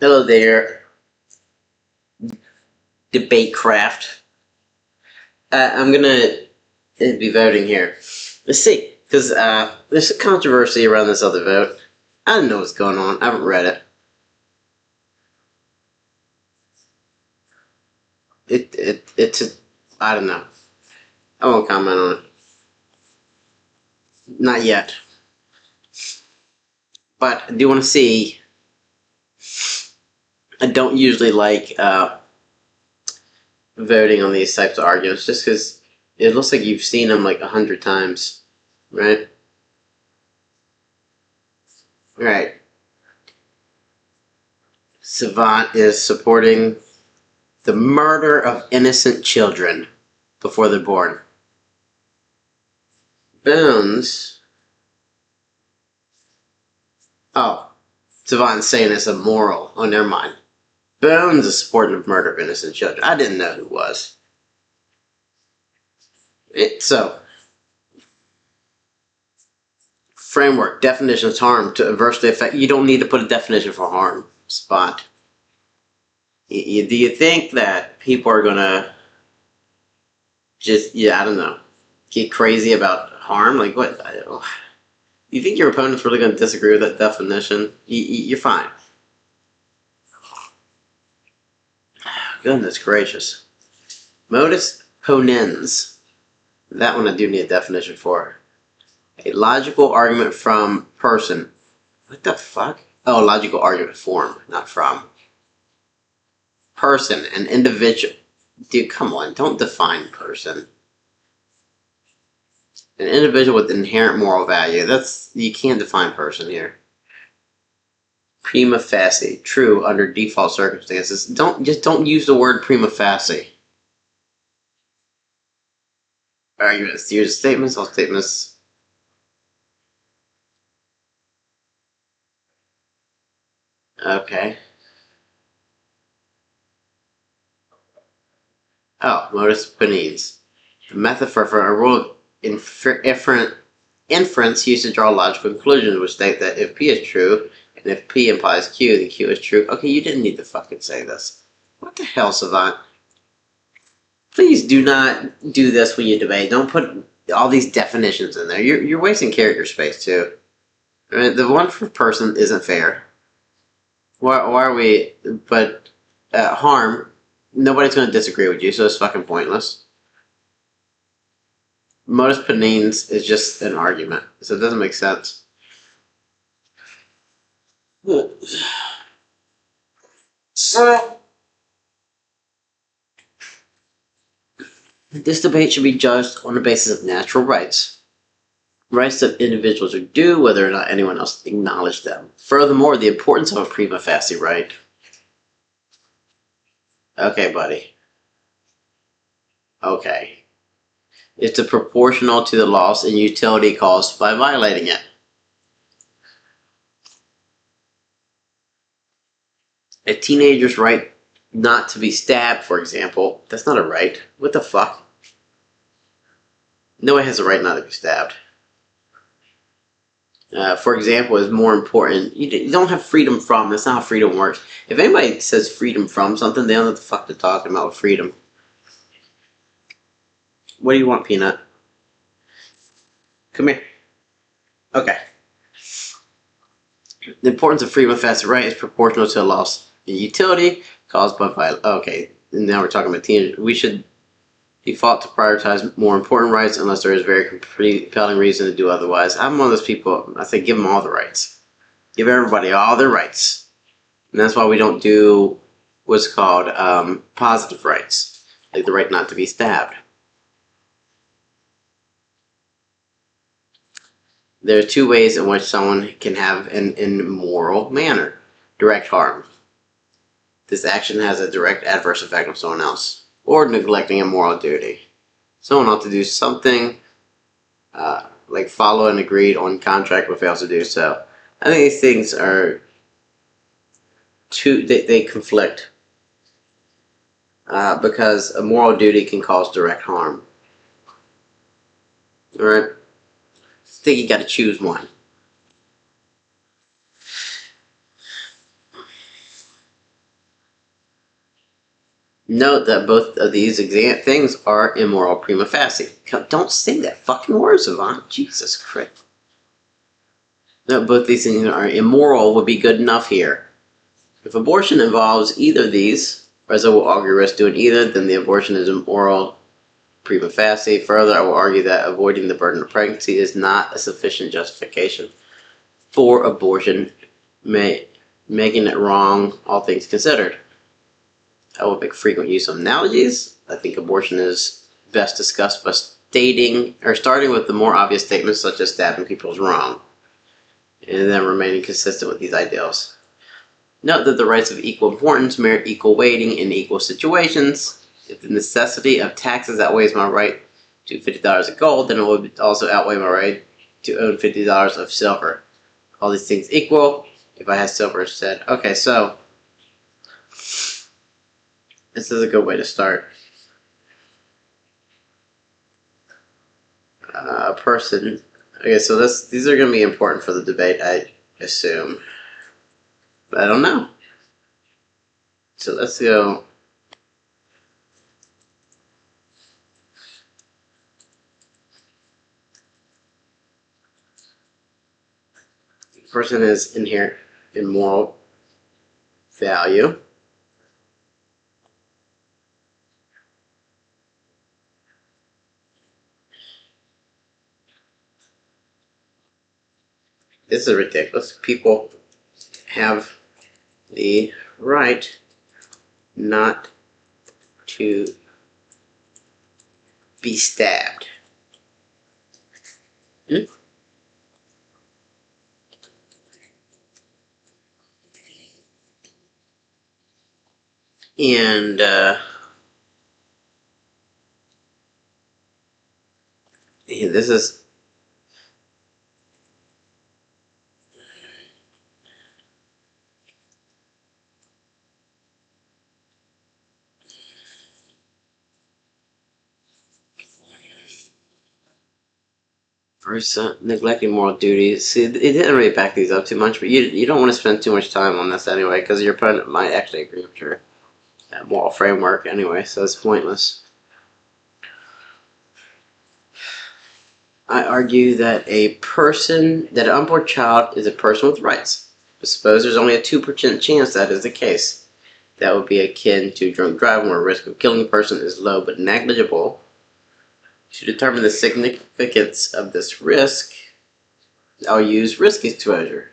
Hello there, debate craft. I'm gonna be voting here. Let's see, because there's a controversy around this other vote. I don't know what's going on. I haven't read it. It's I don't know. I won't comment on it. Not yet. But I do want to see. I don't usually like voting on these types of arguments just because it looks like you've seen them like 100 times, right? Right. Savant is supporting the murder of innocent children before they're born. Bones. Oh, Savant's saying it's immoral. Oh, never mind. Bones is supporting the murder of innocent children. I didn't know who was. So, framework, definitions, harm to adversely affect. You don't need to put a definition for harm. Spot. Do you think that people are gonna just, I don't know, get crazy about harm? Like, what? You think your opponent's really gonna disagree with that definition? You're fine. Goodness gracious. Modus ponens. That one I do need a definition for. A logical argument from person. What the fuck? Oh, logical argument form, not from. Person, an individual. Dude, come on, don't define person. An individual with inherent moral value. You can't define person here. Prima facie, true under default circumstances. Don't use the word prima facie. Arguments. Use statements. All statements. Okay. Oh, modus ponens. The method for a rule of inference used to draw logical conclusions would state that if P is true, and if P implies Q, then Q is true. Okay, you didn't need to fucking say this. What the hell, Savant? Please do not do this when you debate. Don't put all these definitions in there. You're wasting character space, too. I mean, the one for person isn't fair. Why are we... But harm, nobody's going to disagree with you, so it's fucking pointless. Modus ponens is just an argument, so it doesn't make sense. So, this debate should be judged on the basis of natural rights. Rights that individuals are due, whether or not anyone else acknowledged them. Furthermore, the importance of a prima facie right. Okay, buddy. Okay. It's proportional to the loss in utility caused by violating it. A teenager's right not to be stabbed, for example, that's not a right. What the fuck? No one has a right not to be stabbed. For example, is more important. You don't have freedom from. That's not how freedom works. If anybody says freedom from something, they don't know what the fuck they're talking about with freedom. What do you want, Peanut? Come here. Okay. The importance of freedom of facet right is proportional to the loss in utility caused by violence. Okay, now we're talking about teenagers. We should default to prioritize more important rights unless there is a very compelling reason to do otherwise. I'm one of those people, I say give them all the rights. Give everybody all their rights. And that's why we don't do what's called positive rights, like the right not to be stabbed. There are two ways in which someone can have an immoral manner. Direct harm. This action has a direct adverse effect on someone else. Or neglecting a moral duty. Someone ought to do something like follow an agreed on contract but fails to do so. I think these things are they conflict because a moral duty can cause direct harm. Alright? I think you gotta choose one. Note that both of these things are immoral prima facie. Don't say that fucking word, Savant. Jesus Christ. Note both these things are immoral would be good enough here. If abortion involves either of these, or as I will argue risk doing either, then the abortion is immoral prima facie. Further, I will argue that avoiding the burden of pregnancy is not a sufficient justification for abortion, making it wrong, all things considered. I will make frequent use of analogies. I think abortion is best discussed by starting with the more obvious statements such as stabbing people is wrong, and then remaining consistent with these ideals. Note that the rights of equal importance merit equal weighting in equal situations. If the necessity of taxes outweighs my right to $50 of gold, then it would also outweigh my right to own $50 of silver. All these things equal, if I had silver instead. Okay, so this is a good way to start. A person. Okay, so these are going to be important for the debate, I assume. But I don't know. So let's go. The person has inherent immoral value. This is ridiculous. People have the right not to be stabbed. And this is neglecting moral duties. See, it didn't really back these up too much, but you don't want to spend too much time on this anyway, because your opponent might actually agree with your moral framework anyway, so it's pointless. I argue that an unborn child is a person with rights. But suppose there's only a 2% chance that is the case. That would be akin to drunk driving, where risk of killing a person is low but negligible. To determine the significance of this risk, I'll use risk exposure,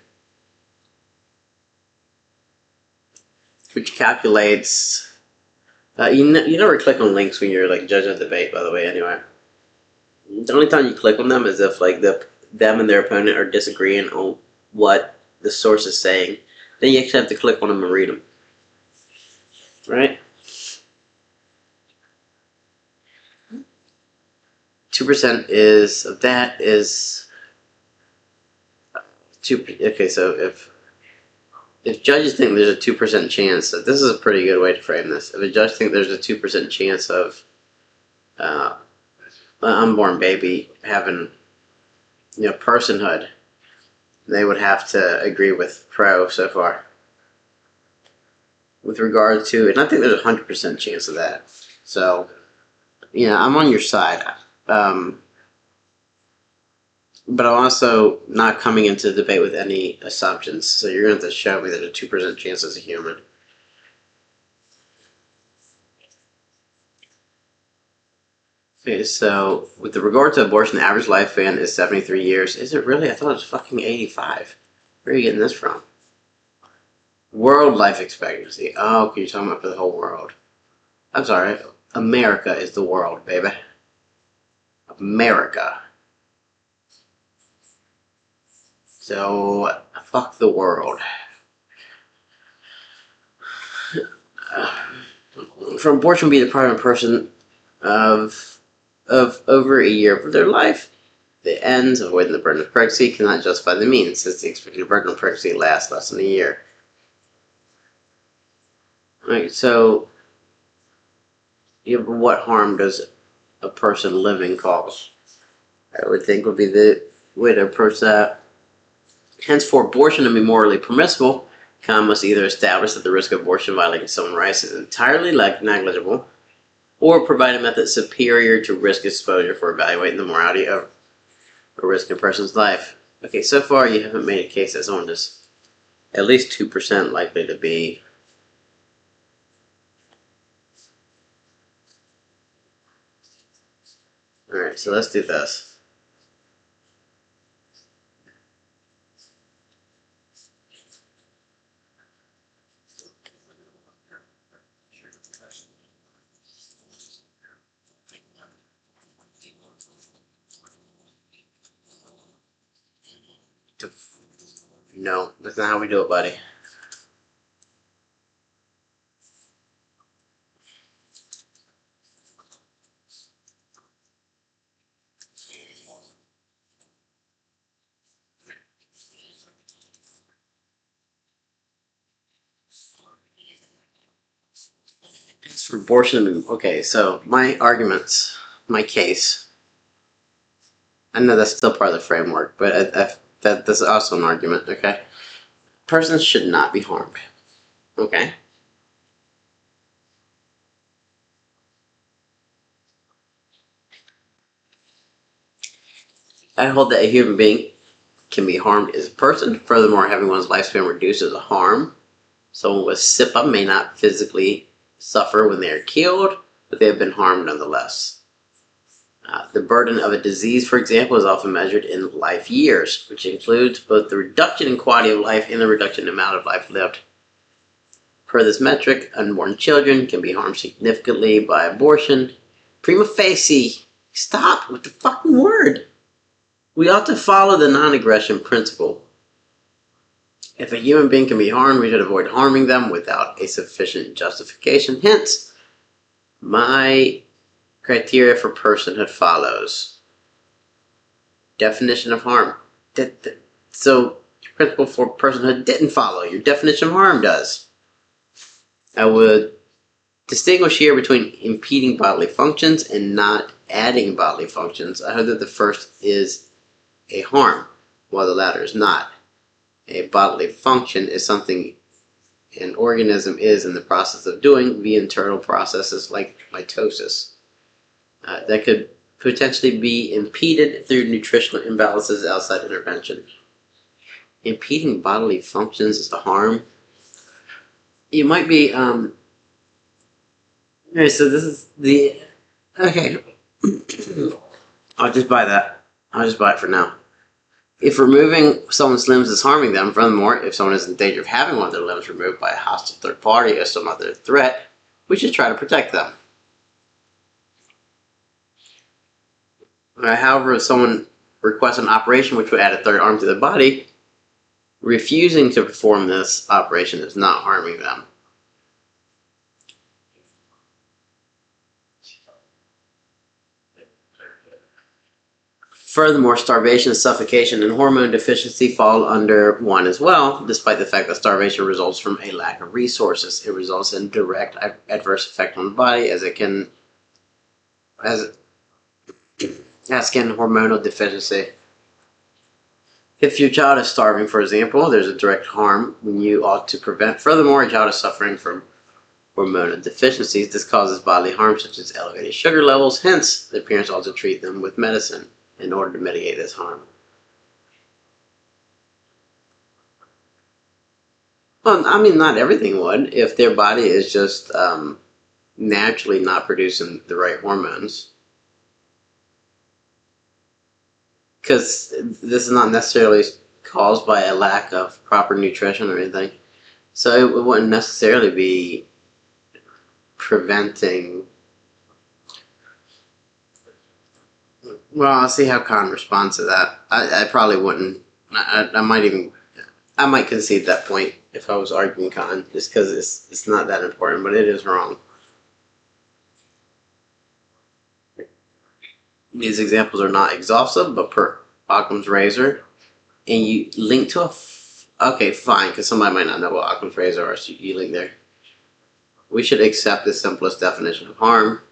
which calculates. You never click on links when you're like judging a debate, by the way. Anyway, the only time you click on them is if like them and their opponent are disagreeing on what the source is saying. Then you actually have to click on them and read them, right? 2% is of that is 2. Okay, so if judges think there's a 2% chance, this is a pretty good way to frame this. If a judge thinks there's a 2% chance of an unborn baby having personhood, they would have to agree with pro so far. With regard to, and I think there's a 100% chance of that. So, I'm on your side. But I'm also not coming into the debate with any assumptions. So you're going to have to show me that a 2% chance as a human. Okay, so with regard to abortion, the average lifespan is 73 years. Is it really? I thought it was fucking 85. Where are you getting this from? World life expectancy. Oh, okay, you're talking about for the whole world. I'm sorry. America is the world, baby. America. So, fuck the world. For abortion to be deprived a person of over a year of their life, the ends of avoiding the burden of pregnancy cannot justify the means, since the expected burden of pregnancy lasts less than a year. Alright, so what harm does a person living cause? I would think would be the way to approach that. Hence, for abortion to be morally permissible, Khan must either establish that the risk of abortion violating someone's rights is entirely negligible, or provide a method superior to risk exposure for evaluating the morality of a risk in a person's life. Okay, so far you haven't made a case that someone is at least 2% likely to be alright, so let's do this. No, that's not how we do it, buddy. It's for abortion. Okay, so my arguments, my case. I know that's still part of the framework, but that's also an argument. Okay, persons should not be harmed. Okay. I hold that a human being can be harmed as a person. Furthermore, having one's lifespan reduced is a harm. Someone with SIPA may not physically suffer when they are killed, but they have been harmed nonetheless. The burden of a disease, for example, is often measured in life years, which includes both the reduction in quality of life and the reduction in amount of life lived. Per this metric, unborn children can be harmed significantly by abortion. Prima facie, stop with the fucking word. We ought to follow the non-aggression principle. If a human being can be harmed, we should avoid harming them without a sufficient justification. Hence, my criteria for personhood follows. Definition of harm. So, your principle for personhood didn't follow. Your definition of harm does. I would distinguish here between impeding bodily functions and not adding bodily functions. I heard that the first is a harm, while the latter is not. A bodily function is something an organism is in the process of doing via internal processes like mitosis. That could potentially be impeded through nutritional imbalances outside intervention. Impeding bodily functions is a harm. You might be, okay, so this is the, okay, I'll just buy that. I'll just buy it for now. If removing someone's limbs is harming them, furthermore, if someone is in danger of having one of their limbs removed by a hostile third party or some other threat, we should try to protect them. However, if someone requests an operation which would add a third arm to the body, refusing to perform this operation is not harming them. Furthermore, starvation, suffocation, and hormone deficiency fall under one as well, despite the fact that starvation results from a lack of resources. It results in direct adverse effect on the body, as can hormonal deficiency. If your child is starving, for example, there's a direct harm you ought to prevent. Furthermore, a child is suffering from hormonal deficiencies. This causes bodily harm such as elevated sugar levels. Hence, the parents ought to treat them with medicine in order to mitigate this harm. Well, I mean, not everything would. If their body is just naturally not producing the right hormones. Because this is not necessarily caused by a lack of proper nutrition or anything. So it wouldn't necessarily be preventing. Well, I'll see how Khan responds to that. I probably wouldn't. I might concede that point if I was arguing Khan, just because it's not that important, but it is wrong. These examples are not exhaustive, but per Occam's razor, and you link to okay, fine, because somebody might not know what Occam's razor are, so you link there. We should accept the simplest definition of harm.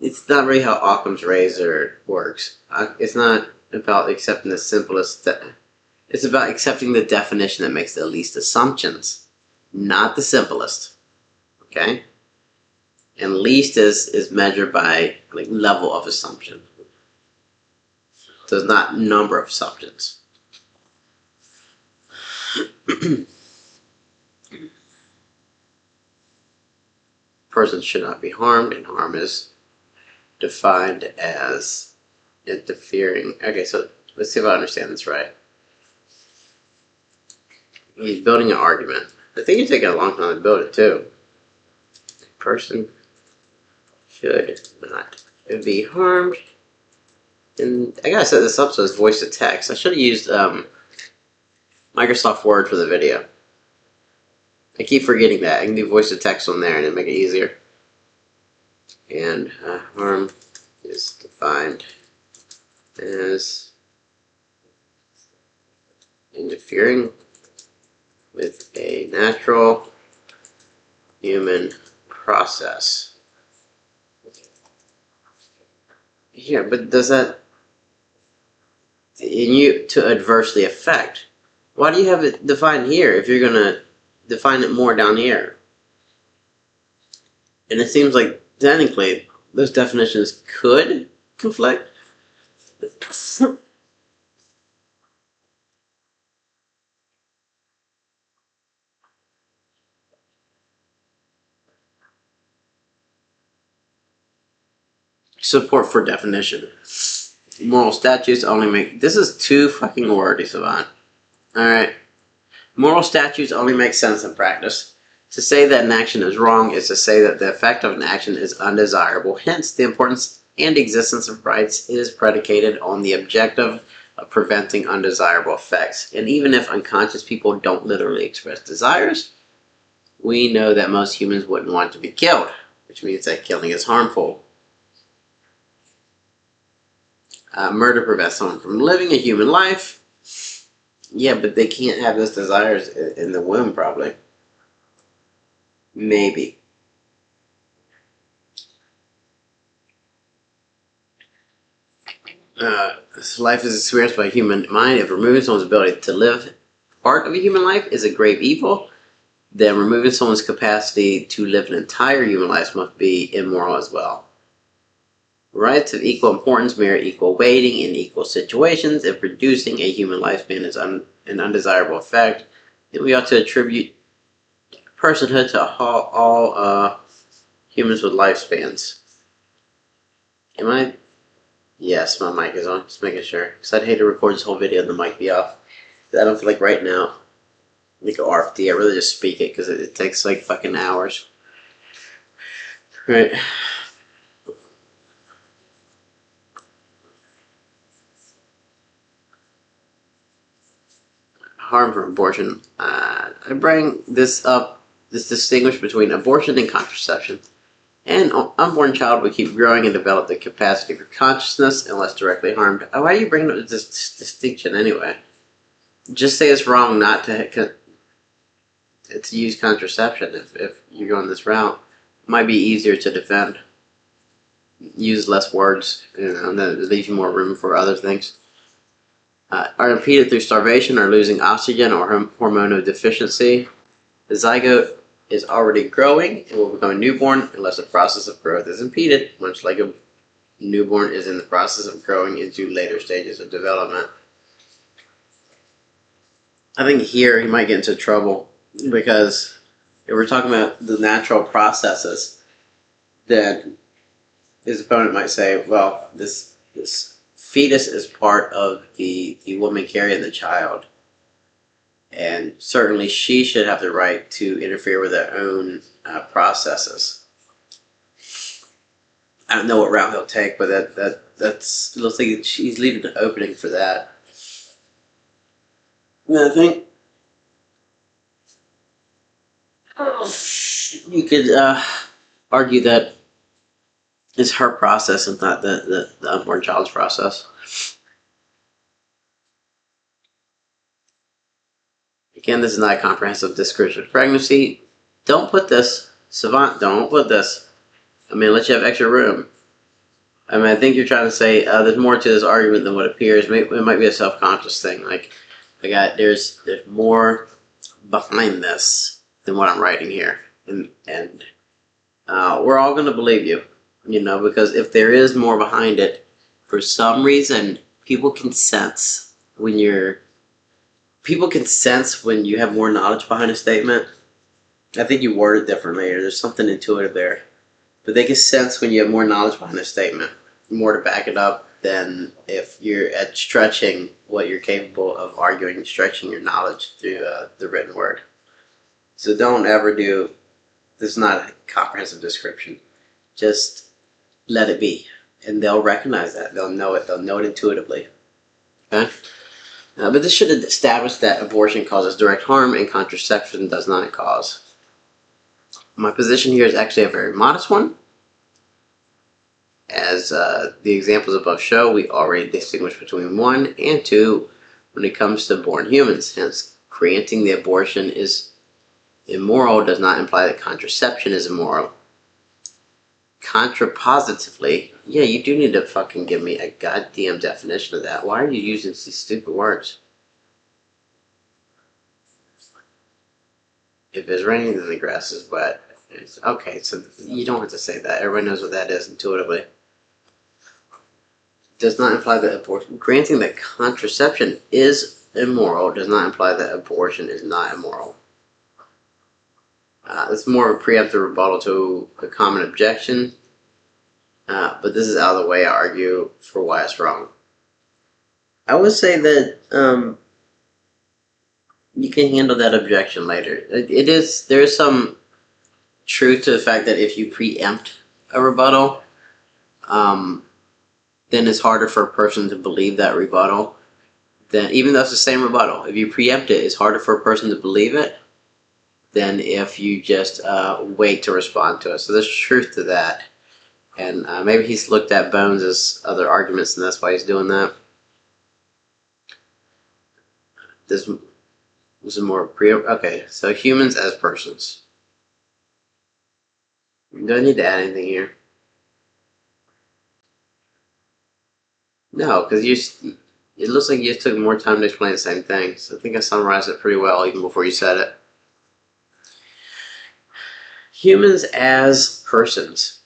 It's not really how Occam's razor works. It's not about accepting the simplest It's about accepting the definition that makes the least assumptions, not the simplest. Okay? And least is measured by like level of assumption. So it's not number of assumptions. Person should not be harmed, and harm is defined as interfering. Okay, so let's see if I understand this right. He's building an argument. I think you're taking a long time to build it too. Person should not be harmed. And I gotta set this up so it's voice to text. I should have used Microsoft Word for the video. I keep forgetting that. I can do voice to text on there and it'll make it easier. And harm is defined as interfering with a natural human process. Yeah, but does that in you to adversely affect? Why do you have it defined here if you're gonna define it more down here? And it seems like technically those definitions could conflict. Support for definition. Moral statutes only make... This is too fucking wordy, Savant. Alright. Moral statutes only make sense in practice. To say that an action is wrong is to say that the effect of an action is undesirable. Hence, the importance and existence of rights is predicated on the objective of preventing undesirable effects. And even if unconscious people don't literally express desires, we know that most humans wouldn't want to be killed, which means that killing is harmful. Murder prevents someone from living a human life. Yeah, but they can't have those desires in the womb, probably. Maybe. Life is experienced by a human mind. If removing someone's ability to live part of a human life is a grave evil, then removing someone's capacity to live an entire human life must be immoral as well. Rights of equal importance merit equal weighting in equal situations. If reducing a human lifespan is an undesirable effect, then we ought to attribute personhood to all humans with lifespans. Am I? Yes, my mic is on. Just making sure. Because I'd hate to record this whole video and the mic be off. I don't feel like right now, like RFD, I really just speak it because it takes like fucking hours. Right. Harm from abortion. I bring this up, this distinguish between abortion and contraception. An unborn child will keep growing and develop the capacity for consciousness unless directly harmed. Why are you bringing up this distinction anyway? Just say it's wrong not to use contraception if you're going this route. It might be easier to defend. Use less words, and then it leaves you more room for other things. Are impeded through starvation or losing oxygen or hormonal deficiency. The zygote is already growing and will become a newborn unless the process of growth is impeded, much like a newborn is in the process of growing into later stages of development. I think here he might get into trouble because if we're talking about the natural processes, then his opponent might say, well, this fetus is part of the woman carrying the child. And certainly she should have the right to interfere with her own processes. I don't know what route he'll take, but that's it looks like he's leaving an opening for that. And I think you could argue that it's her process and not the unborn child's process. Again, this is not a comprehensive description of pregnancy. Don't put this, Savant, don't put this. I mean, let you have extra room. I mean, I think you're trying to say there's more to this argument than what appears. It might be a self-conscious thing. Like, There's more behind this than what I'm writing here, and we're all gonna believe you, because if there is more behind it, for some reason, when you're people can sense when you have more knowledge behind a statement. I think you word it differently, or there's something intuitive there. But they can sense when you have more knowledge behind a statement, more to back it up than if you're at stretching what you're capable of arguing, stretching your knowledge through the written word. So don't ever do. This is not a comprehensive description. Just let it be, and they'll recognize that. They'll know it. They'll know it intuitively. Okay. But this should establish that abortion causes direct harm and contraception does not cause. My position here is actually a very modest one. As the examples above show, we already distinguish between 1 and 2 when it comes to born humans. Hence, granting the abortion is immoral does not imply that contraception is immoral. Contrapositively, yeah, you do need to fucking give me a goddamn definition of that. Why are you using these stupid words? If it's raining, then the grass is wet. Okay, so you don't have to say that. Everybody knows what that is intuitively. Does not imply that abortion. Granting that contraception is immoral does not imply that abortion is not immoral. It's more of a preemptive rebuttal to a common objection, but this is out of the way. I argue for why it's wrong. I would say that you can handle that objection later. There is some truth to the fact that if you preempt a rebuttal, then it's harder for a person to believe that rebuttal. Then, even though it's the same rebuttal, if you preempt it, it's harder for a person to believe it than if you just wait to respond to it. So there's truth to that. And maybe he's looked at Bones' other arguments, and that's why he's doing that. This is more okay, so humans as persons. Do I need to add anything here? No, because it looks like you just took more time to explain the same thing. So I think I summarized it pretty well even before you said it. Humans as persons.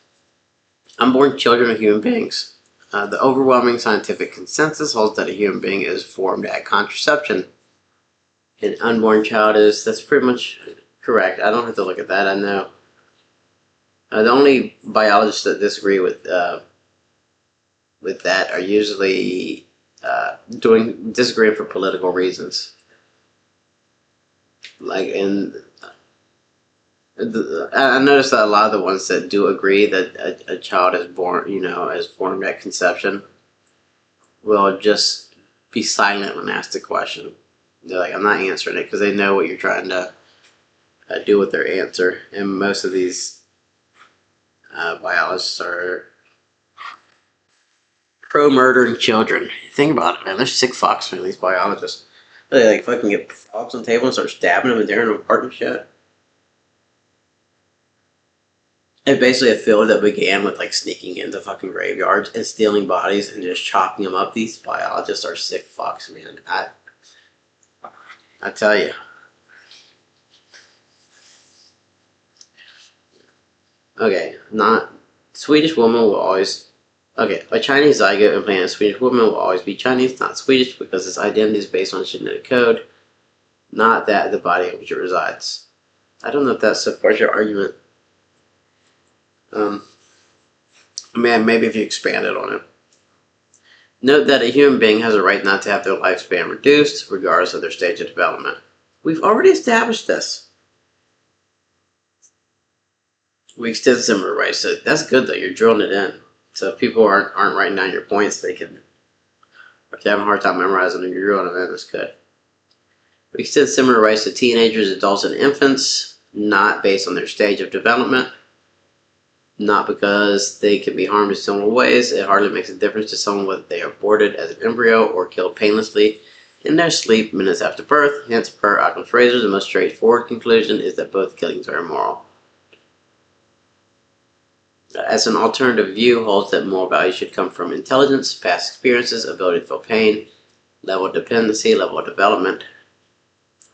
Unborn children are human beings. The overwhelming scientific consensus holds that a human being is formed at contraception. An unborn child that's pretty much correct. I don't have to look at that, I know. The only biologists that disagree with that are usually disagreeing for political reasons. I noticed that a lot of the ones that do agree that a child is born, is formed at conception, will just be silent when asked a question. They're like, I'm not answering it, because they know what you're trying to do with their answer. And most of these biologists are pro-murdering children. Think about it, man. They're sick fucks, man, these biologists. They fucking get props on the table and start stabbing them and tearing them apart and shit. It's basically a field that began with sneaking into fucking graveyards and stealing bodies and just chopping them up. These biologists are sick fucks, man. I tell you. Okay, Swedish woman will always. Okay, a Chinese zygote implanted Swedish woman will always be Chinese, not Swedish, because its identity is based on genetic code, not that of the body in which it resides. I don't know if that supports your argument. Maybe if you expanded on it. Note that a human being has a right not to have their lifespan reduced, regardless of their stage of development. We've already established this. We extend similar rights, so that's good though, you're drilling it in. So if people aren't writing down your points, they can, or if they're having a hard time memorizing them, you're drilling them in, that's good. We extend similar rights to teenagers, adults, and infants, not based on their stage of development. Not because they can be harmed in similar ways. It hardly makes a difference to someone whether they are aborted as an embryo or killed painlessly in their sleep minutes after birth. Hence, per Occam's razor, the most straightforward conclusion is that both killings are immoral. As an alternative view holds that moral value should come from intelligence, past experiences, ability to feel pain, level of dependency, level of development.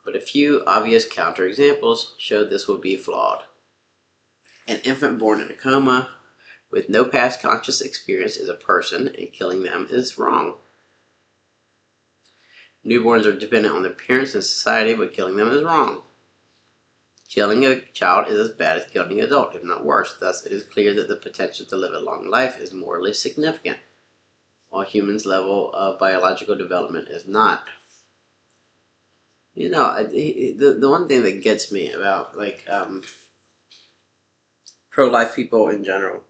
But a few obvious counterexamples show this would be flawed. An infant born in a coma with no past conscious experience is a person, and killing them is wrong. Newborns are dependent on their parents and society, but killing them is wrong. Killing a child is as bad as killing an adult, if not worse. Thus, it is clear that the potential to live a long life is morally significant, while humans' level of biological development is not. You know, the one thing that gets me about pro-life people in general,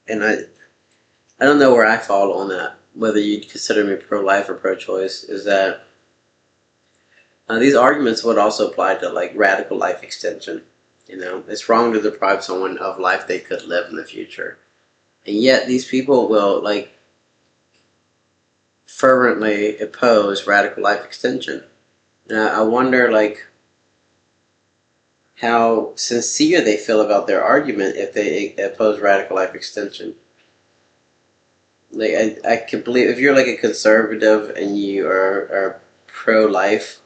and I don't know where I fall on that, whether you'd consider me pro-life or pro-choice, is that these arguments would also apply to like radical life extension. You know, it's wrong to deprive someone of life they could live in the future, and yet these people will like fervently oppose radical life extension. I wonder like how sincere they feel about their argument if they oppose radical life extension. Like I can believe if you're like a conservative and you are pro-life,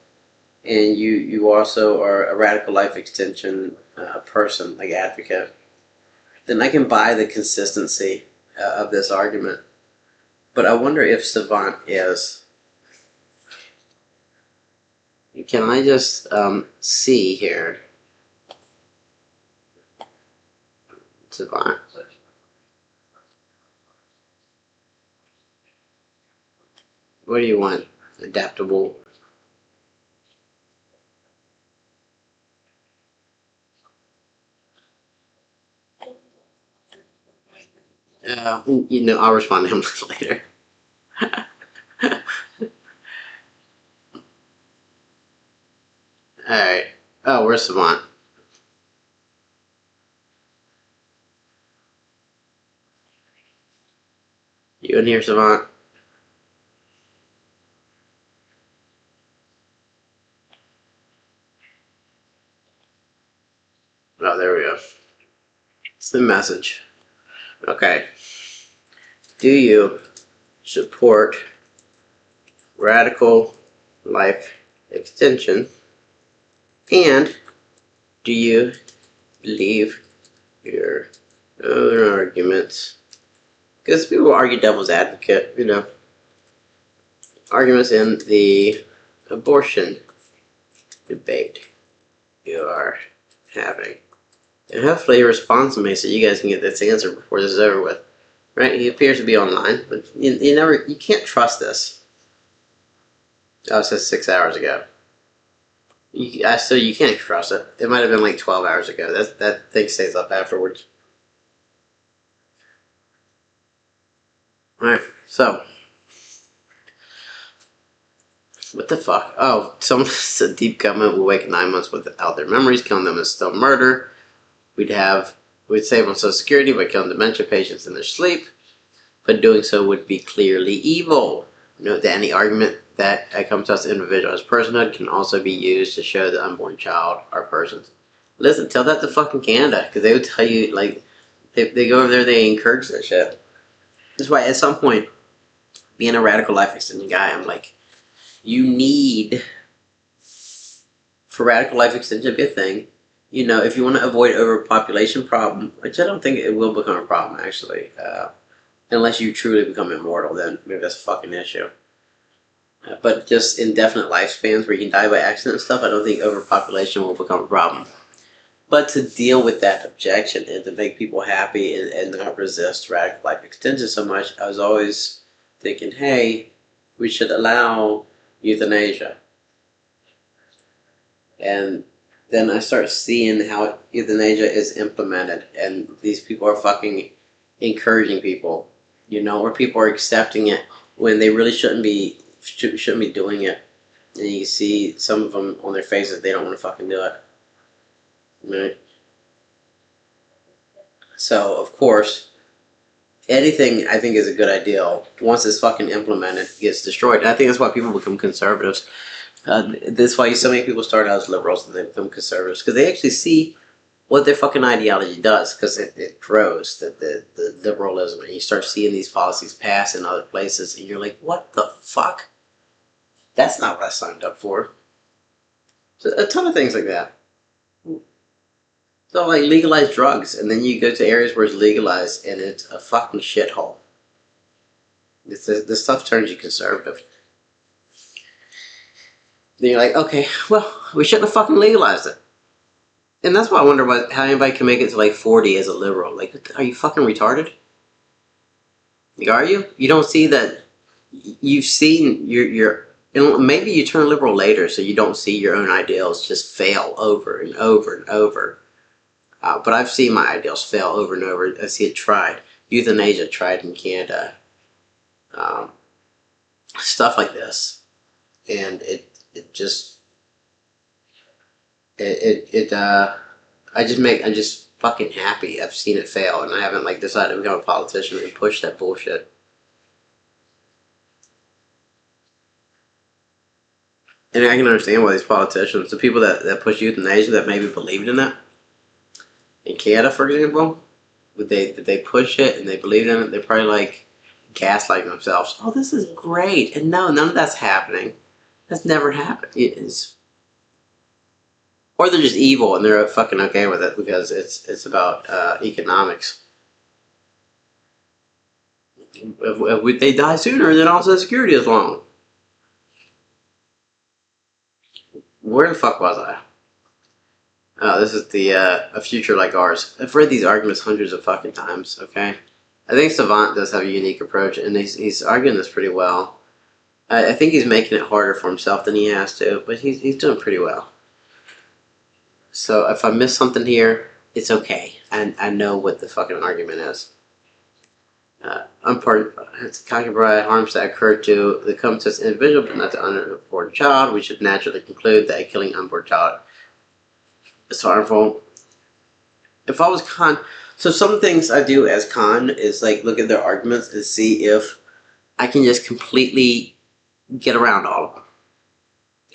and you also are a radical life extension person, like advocate, then I can buy the consistency of this argument. But I wonder if Savant is. Can I just see here? Savant. What do you want? Adaptable. You know, I'll respond to him later. Alright. Oh, where's Savant? You in here, Savant? Oh, there we go. It's the message. Okay. Do you support radical life extension? And do you believe your other arguments? Because people argue devil's advocate, you know. Arguments in the abortion debate you are having. And hopefully he responds to me so you guys can get this answer before this is over with. Right? He appears to be online, but you can't trust this. Oh, it says 6 hours ago. You can't trust it. It might have been like 12 hours ago. That thing stays up afterwards. Alright, so. What the fuck? Oh, someone said deep government will wake 9 months without their memories. Killing them is still murder. We'd save on Social Security by killing dementia patients in their sleep. But doing so would be clearly evil. Note that any argument that comes to us individual as personhood can also be used to show the unborn child are persons. Listen, tell that to fucking Canada, because they would tell you, like, they go over there, they encourage that shit. That's why at some point, being a radical life extension guy, I'm like, you need, for radical life extension to be a thing, you know, if you want to avoid overpopulation problem, which I don't think it will become a problem, actually, unless you truly become immortal, then maybe that's a fucking issue. But just indefinite lifespans where you can die by accident and stuff, I don't think overpopulation will become a problem. But to deal with that objection and to make people happy and not resist radical life extension so much, I was always thinking, hey, we should allow euthanasia. And then I start seeing how euthanasia is implemented, and these people are fucking encouraging people, you know, or people are accepting it when they really shouldn't be doing it. And you see some of them on their faces, they don't want to fucking do it. Right? So, of course, anything I think is a good idea, once it's fucking implemented, gets destroyed. And I think that's why people become conservatives. That's why so many people start out as liberals and they become conservatives, because they actually see what their fucking ideology does, because it grows, the liberalism, and you start seeing these policies pass in other places, and you're like, what the fuck? That's not what I signed up for. So a ton of things like that. So like legalize drugs, and then you go to areas where it's legalized, and it's a fucking shithole. The stuff turns you conservative. Then you're like, okay, well, we shouldn't have fucking legalized it. And that's why I wonder how anybody can make it to like 40 as a liberal. Like, are you fucking retarded? Like, are you? You don't see that? You've seen your maybe you turn liberal later, so you don't see your own ideals just fail over and over and over. But I've seen my ideals fail over and over. I see it tried. Euthanasia tried in Canada. Stuff like this, and it just I just fucking happy I've seen it fail, and I haven't like decided to become a politician and push that bullshit. And I can understand why these politicians, the people that push euthanasia, that maybe believed in it. In Canada, for example, would they push it and they believed in it, they're probably like gaslighting themselves. Oh, this is great. And no, none of that's happening. That's never happened. It is. Or they're just evil and they're fucking okay with it because it's about economics. If they die sooner, then also security is long. Where the fuck was I? Oh, this is a future like ours. I've read these arguments hundreds of fucking times, okay? I think Savant does have a unique approach, and he's arguing this pretty well. I think he's making it harder for himself than he has to, but he's doing pretty well. So if I miss something here, it's okay. I know what the fucking argument is. It's concubine harms that occur to the comatose individual, but not the unborn child. We should naturally conclude that killing an unborn child is harmful. If I was Khan, so some things I do as Khan is like look at their arguments and see if I can just completely get around all of them.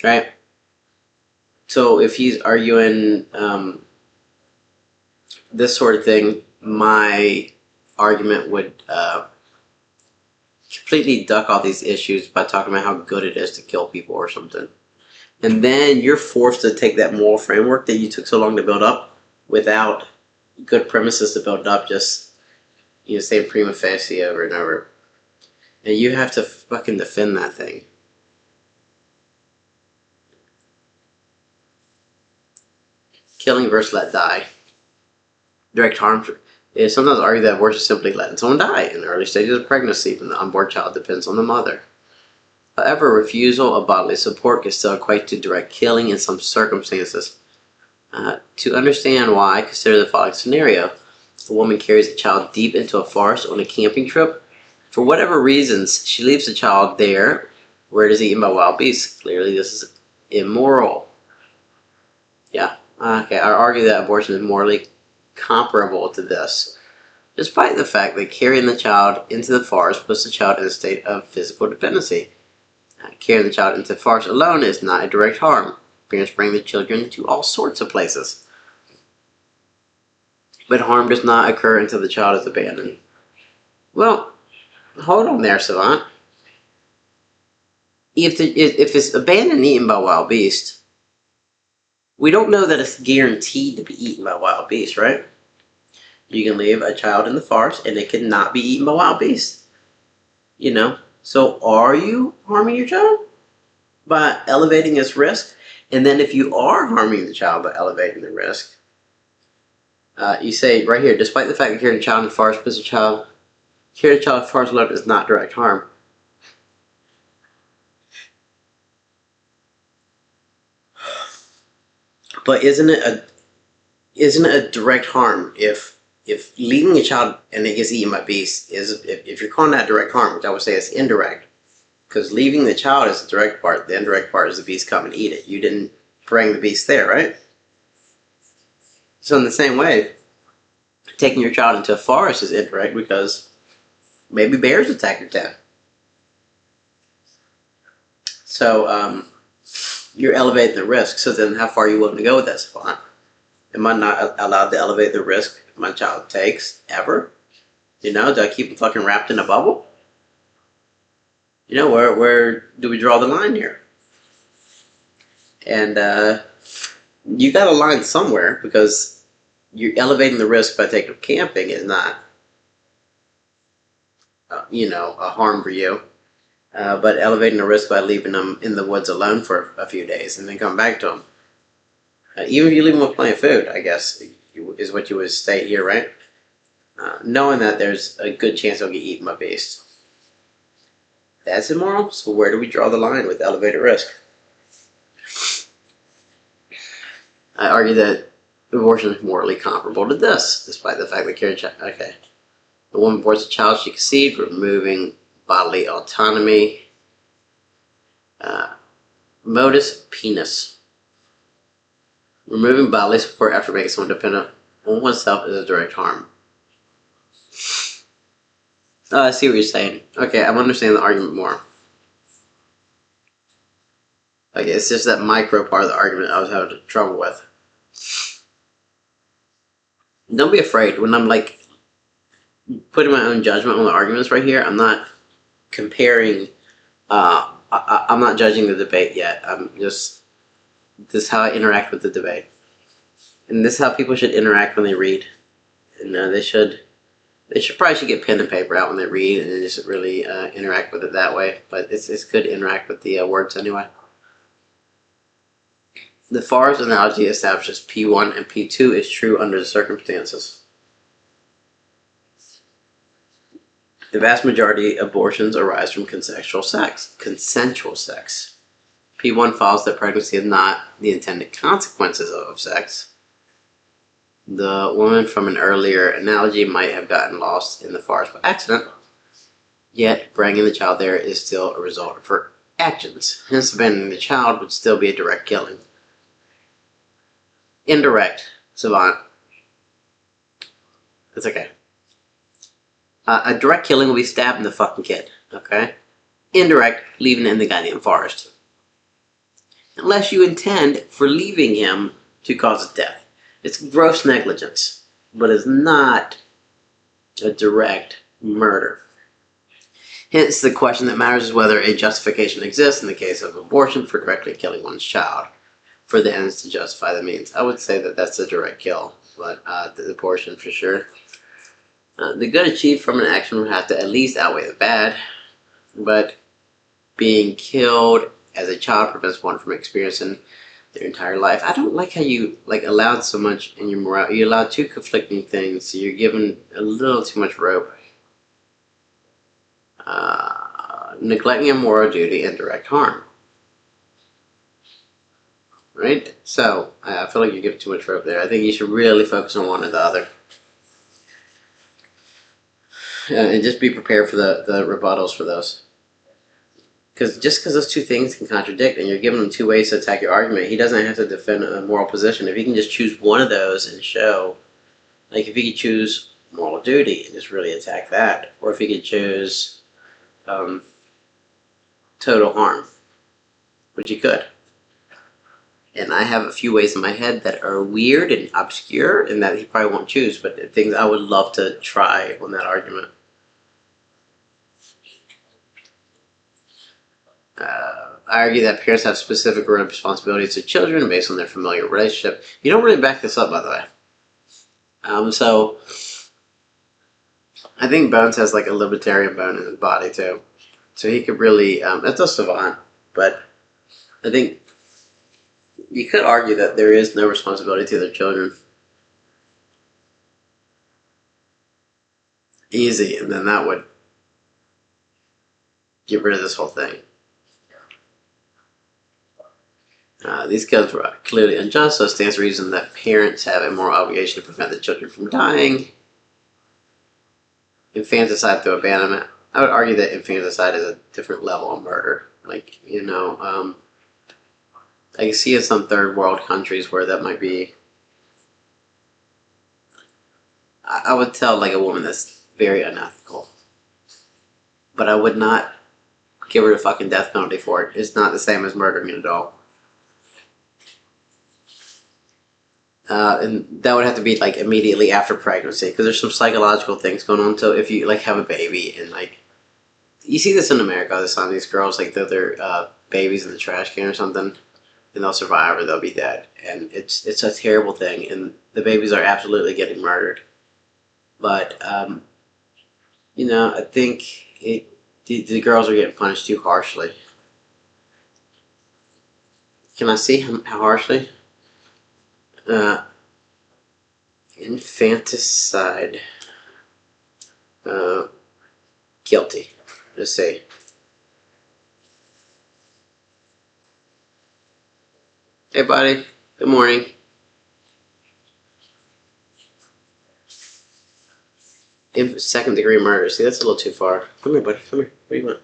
Right? So if he's arguing this sort of thing, my argument would completely duck all these issues by talking about how good it is to kill people or something. And then you're forced to take that moral framework that you took so long to build up without good premises to build up, just say prima facie over and over. And you have to fucking defend that thing. Killing versus let die. Direct harm is sometimes argued that worse is simply letting someone die in the early stages of pregnancy when the unborn child depends on the mother. However, refusal of bodily support can still equate to direct killing in some circumstances. To understand why, consider the following scenario. A woman carries a child deep into a forest on a camping trip. For whatever reasons, she leaves the child there where it is eaten by wild beasts. Clearly, this is immoral. Yeah. Okay, I argue that abortion is morally comparable to this, despite the fact that carrying the child into the forest puts the child in a state of physical dependency. Carrying the child into the forest alone is not a direct harm. Parents bring the children to all sorts of places. But harm does not occur until the child is abandoned. Well, hold on there, Savant. If it's abandoned and eaten by wild beasts, we don't know that it's guaranteed to be eaten by wild beasts, right? You can leave a child in the forest and it cannot be eaten by wild beasts. So are you harming your child by elevating its risk? And then if you are harming the child by elevating the risk, you say right here, despite the fact that carrying a child in the forest puts carrying a child in the forest alone is not direct harm. But isn't it a direct harm if leaving a child and it gets eaten by beasts is if you're calling that direct harm, which I would say is indirect, because leaving the child is the direct part. The indirect part is the beast come and eat it. You didn't bring the beast there, right? So in the same way, taking your child into a forest is indirect because maybe bears attack your tent. So you're elevating the risk. So then how far are you willing to go with that Savant? Am I not allowed to elevate the risk my child takes ever? Do I keep them fucking wrapped in a bubble? Where do we draw the line here? And you got a line somewhere, because you're elevating the risk by taking them camping is not, a harm for you. But elevating the risk by leaving them in the woods alone for a few days and then come back to them. Even if you leave them with plenty of food, I guess, is what you would state here, right? Knowing that there's a good chance they'll get eaten by beasts. That's immoral, so where do we draw the line with elevated risk? I argue that abortion is morally comparable to this, despite the fact that carrying child. Okay. The woman aborts a child she conceived, removing bodily autonomy. Modus penis. Removing bodily support after making someone dependent on oneself is a direct harm. I see what you're saying. Okay, I'm understanding the argument more. Okay, it's just that micro part of the argument I was having trouble with. Don't be afraid. When I'm putting my own judgment on the arguments right here, I'm not comparing. I'm not judging the debate yet. This is how I interact with the debate, and this is how people should interact when they read. And they should probably get pen and paper out when they read, and just really interact with it that way. But it's good to interact with the words anyway. The forest analogy establishes P1 and P2 is true under the circumstances. The vast majority of abortions arise from consensual sex. P1 follows that pregnancy is not the intended consequences of sex. The woman from an earlier analogy might have gotten lost in the forest by accident, yet bringing the child there is still a result of her actions. Hence, abandoning the child would still be a direct killing. Indirect, Savant. It's okay. A direct killing will be stabbing the fucking kid, okay? Indirect, leaving it in the goddamn forest. Unless you intend for leaving him to cause his death. It's gross negligence, but it's not a direct murder. Hence, the question that matters is whether a justification exists in the case of abortion for directly killing one's child, for the ends to justify the means. I would say that that's a direct kill, but the abortion for sure. The good achieved from an action would have to at least outweigh the bad, but being killed as a child prevents one from experiencing their entire life. I don't like how you allowed so much in your morale. You allowed two conflicting things, so you're given a little too much rope. Neglecting a moral duty and direct harm. Right? So, I feel like you're giving too much rope there. I think you should really focus on one or the other. And just be prepared for the rebuttals for those. Because those two things can contradict, and you're giving him two ways to attack your argument, he doesn't have to defend a moral position. If he can just choose one of those and show, if he could choose moral duty and just really attack that, or if he could choose total harm, which he could. And I have a few ways in my head that are weird and obscure and that he probably won't choose, but things I would love to try on that argument. I argue that parents have specific responsibilities to children based on their familiar relationship. You don't really back this up, by the way. So I think Bones has a libertarian bone in his body too. So he could really, that's a savant, but I think you could argue that there is no responsibility to their children. Easy, and then that would get rid of this whole thing. These killings were clearly unjust, so it stands to reason that parents have a moral obligation to prevent the children from dying. Infanticide through abandonment. I would argue that infanticide is a different level of murder. I can see in some third world countries where that might be. I would tell a woman that's very unethical, but I would not give her the fucking death penalty for it. It's not the same as murdering an adult. And that would have to be immediately after pregnancy, because there's some psychological things going on. So if you have a baby and you see this in America all the time, these girls throw their babies in the trash can or something, and they'll survive or they'll be dead. And it's a terrible thing, and the babies are absolutely getting murdered. But I think the girls are getting punished too harshly. Can I see how harshly? Infanticide. Guilty. Let's see. Hey, buddy. Good morning. Second degree murder. See, that's a little too far. Come here, buddy. Come here. What do you want?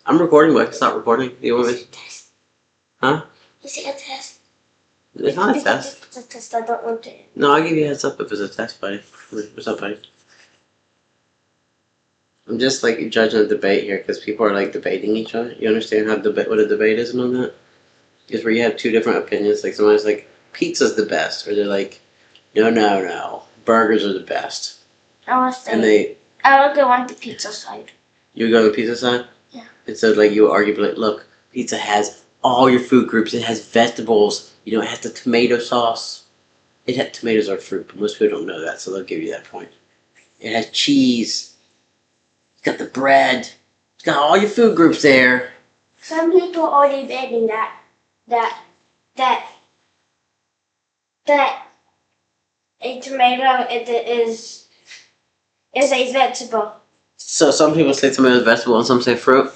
I'm recording, but it's not recording. Do you want me? Huh? Is it a test? It's not a test. It's a test. I don't want it. No, I'll give you a heads up if it's a test, buddy. What's up, buddy? I'm just like judging a debate here because people are like debating each other. You understand what a debate is and all that? It's where you have two different opinions. Like somebody's like, pizza's the best, or they're like, no, burgers are the best. I will go on the pizza side. You would go on the pizza side? Yeah. And so like you would argue, like, look, pizza has all your food groups. It has vegetables. It has the tomato sauce. Tomatoes are fruit, but most people don't know that, so they'll give you that point. It has cheese. It's got the bread. It's got all your food groups there. Some people are debating that a tomato is a vegetable. So some people say tomato is vegetable and some say fruit.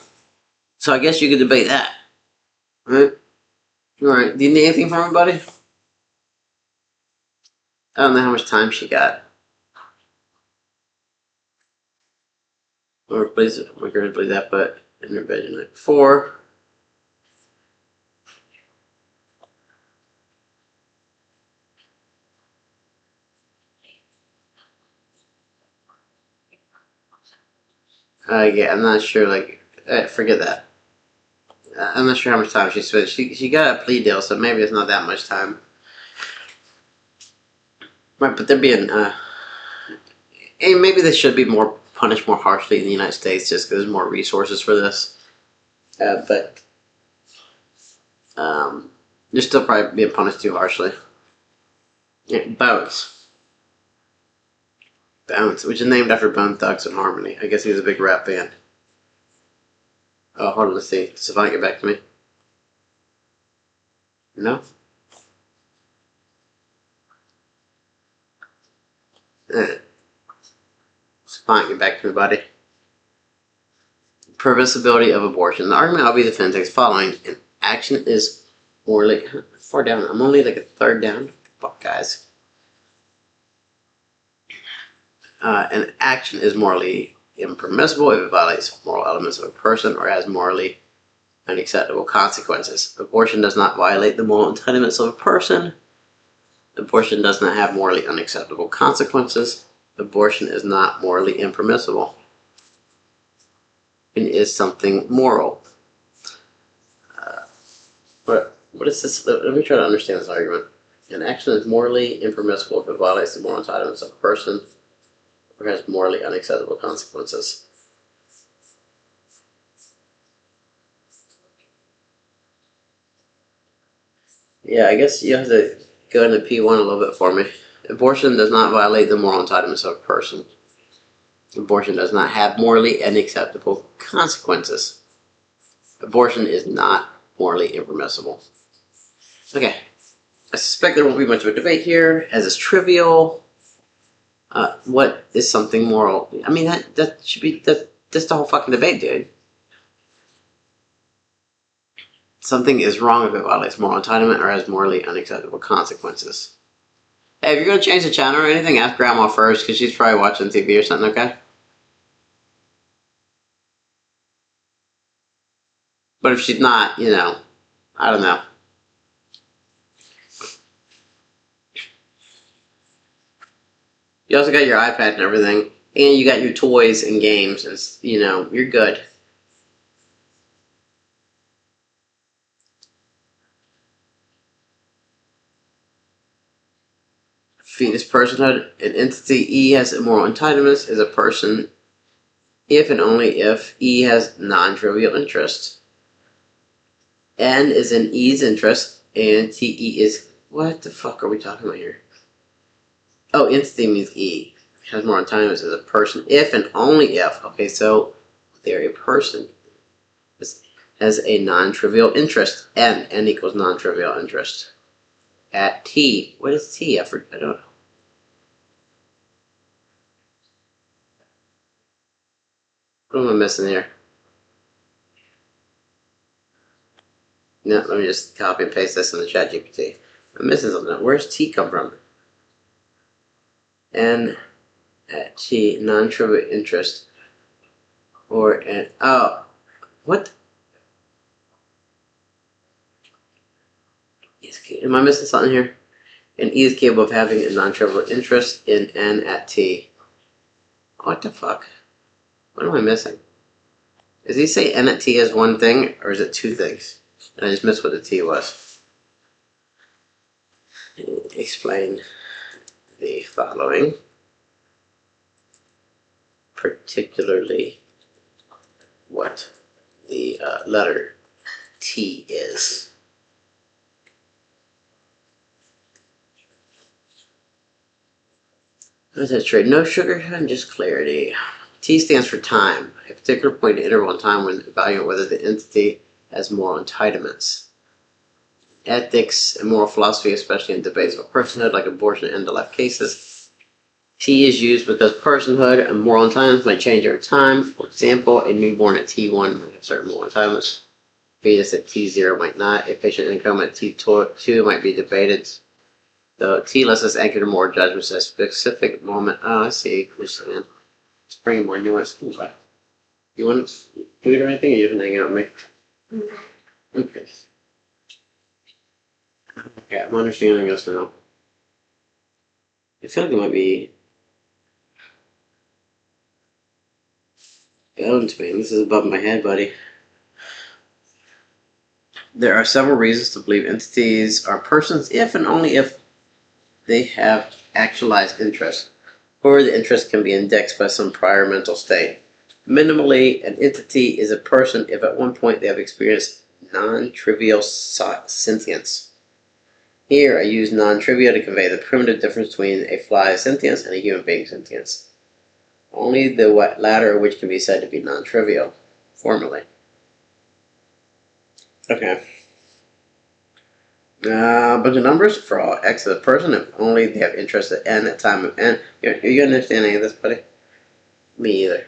So I guess you could debate that. Right? Alright. Do you need anything from me, buddy? I don't know how much time she got. Or please, we're going to play that, but in her bed tonight. 4. Yeah, I'm not sure, forget that. I'm not sure how much time she spent. She got a plea deal, so maybe it's not that much time. Right, but they're being, and maybe they should be punished more harshly in the United States just because there's more resources for this. But they're still probably being punished too harshly. Yeah, Bones, which is named after Bone Thugs and Harmony. I guess he was a big rap band. Oh, hold on, let's see. Does Savant get back to me? No? Savant, get back to me, buddy. Permissibility of abortion. The argument I'll be defending is following. An action is morally... Far down. I'm only like a third down. Fuck, guys. An action is morally impermissible if it violates moral elements of a person or has morally unacceptable consequences. Abortion does not violate the moral entitlements of a person. Abortion does not have morally unacceptable consequences. Abortion is not morally impermissible. It is something moral. What is this? Let me try to understand this argument. An action is morally impermissible if it violates the moral entitlements of a person or has morally unacceptable consequences. Yeah, I guess you have to go into P1 a little bit for me. Abortion does not violate the moral entitlements of a person. Abortion does not have morally unacceptable consequences. Abortion is not morally impermissible. Okay. I suspect there won't be much of a debate here, as it's trivial. What is something moral? I mean, that should be... That's the whole fucking debate, dude. Something is wrong if it violates moral entitlement or has morally unacceptable consequences. Hey, if you're going to change the channel or anything, ask Grandma first, because she's probably watching TV or something, okay? But if she's not, I don't know. You also got your iPad and everything, and you got your toys and games, and, you're good. Fetus personhood, an entity E has immoral entitlements is a person if and only if E has non-trivial interest. N is in E's interest And TE is, what the fuck are we talking about here? Oh, entity means E. Has more autonomous as a person if and only if. Okay, so they're a person. This has a non-trivial interest. N equals non-trivial interest. At T. What is T? I don't know. What am I missing here? No, let me just copy and paste this in the chat GPT. I'm missing something. Where's T come from? N at T, non-trivial interest. Or an, oh, what? Am I missing something here? And E is capable of having a non-trivial interest in N at T. What the fuck? What am I missing? Does he say N at T is one thing, or is it two things? And I just missed what the T was. Explain the following. Particularly what the letter T is. What is that trade? No sugar and just clarity. T stands for time, a particular point in interval in time when evaluating whether the entity has moral entitlements. Ethics and moral philosophy, especially in debates about personhood like abortion and end-of-life cases. T is used because personhood and moral entitlements might change over time. For example, a newborn at T1 might have certain moral entitlements. Fetus at T0 might not. A patient income at T2 might be debated. So T lets us anchor to more judgments at a specific moment. Oh, I see. Just bringing more nuance. You want food or anything, or you just hang out with me? Okay. Okay, I'm understanding this now. I feel like it might be going to me. This is above my head, buddy. There are several reasons to believe entities are persons if and only if they have actualized interest, or the interest can be indexed by some prior mental state. Minimally, an entity is a person if at one point they have experienced non-trivial sentience. Here, I use non-trivial to convey the primitive difference between a fly's sentience and a human being's sentience. Only the latter of which can be said to be non-trivial, formally. Okay. A bunch of numbers for all x of the person if only they have interest at n at time of n. You understand any of this, buddy? Me either.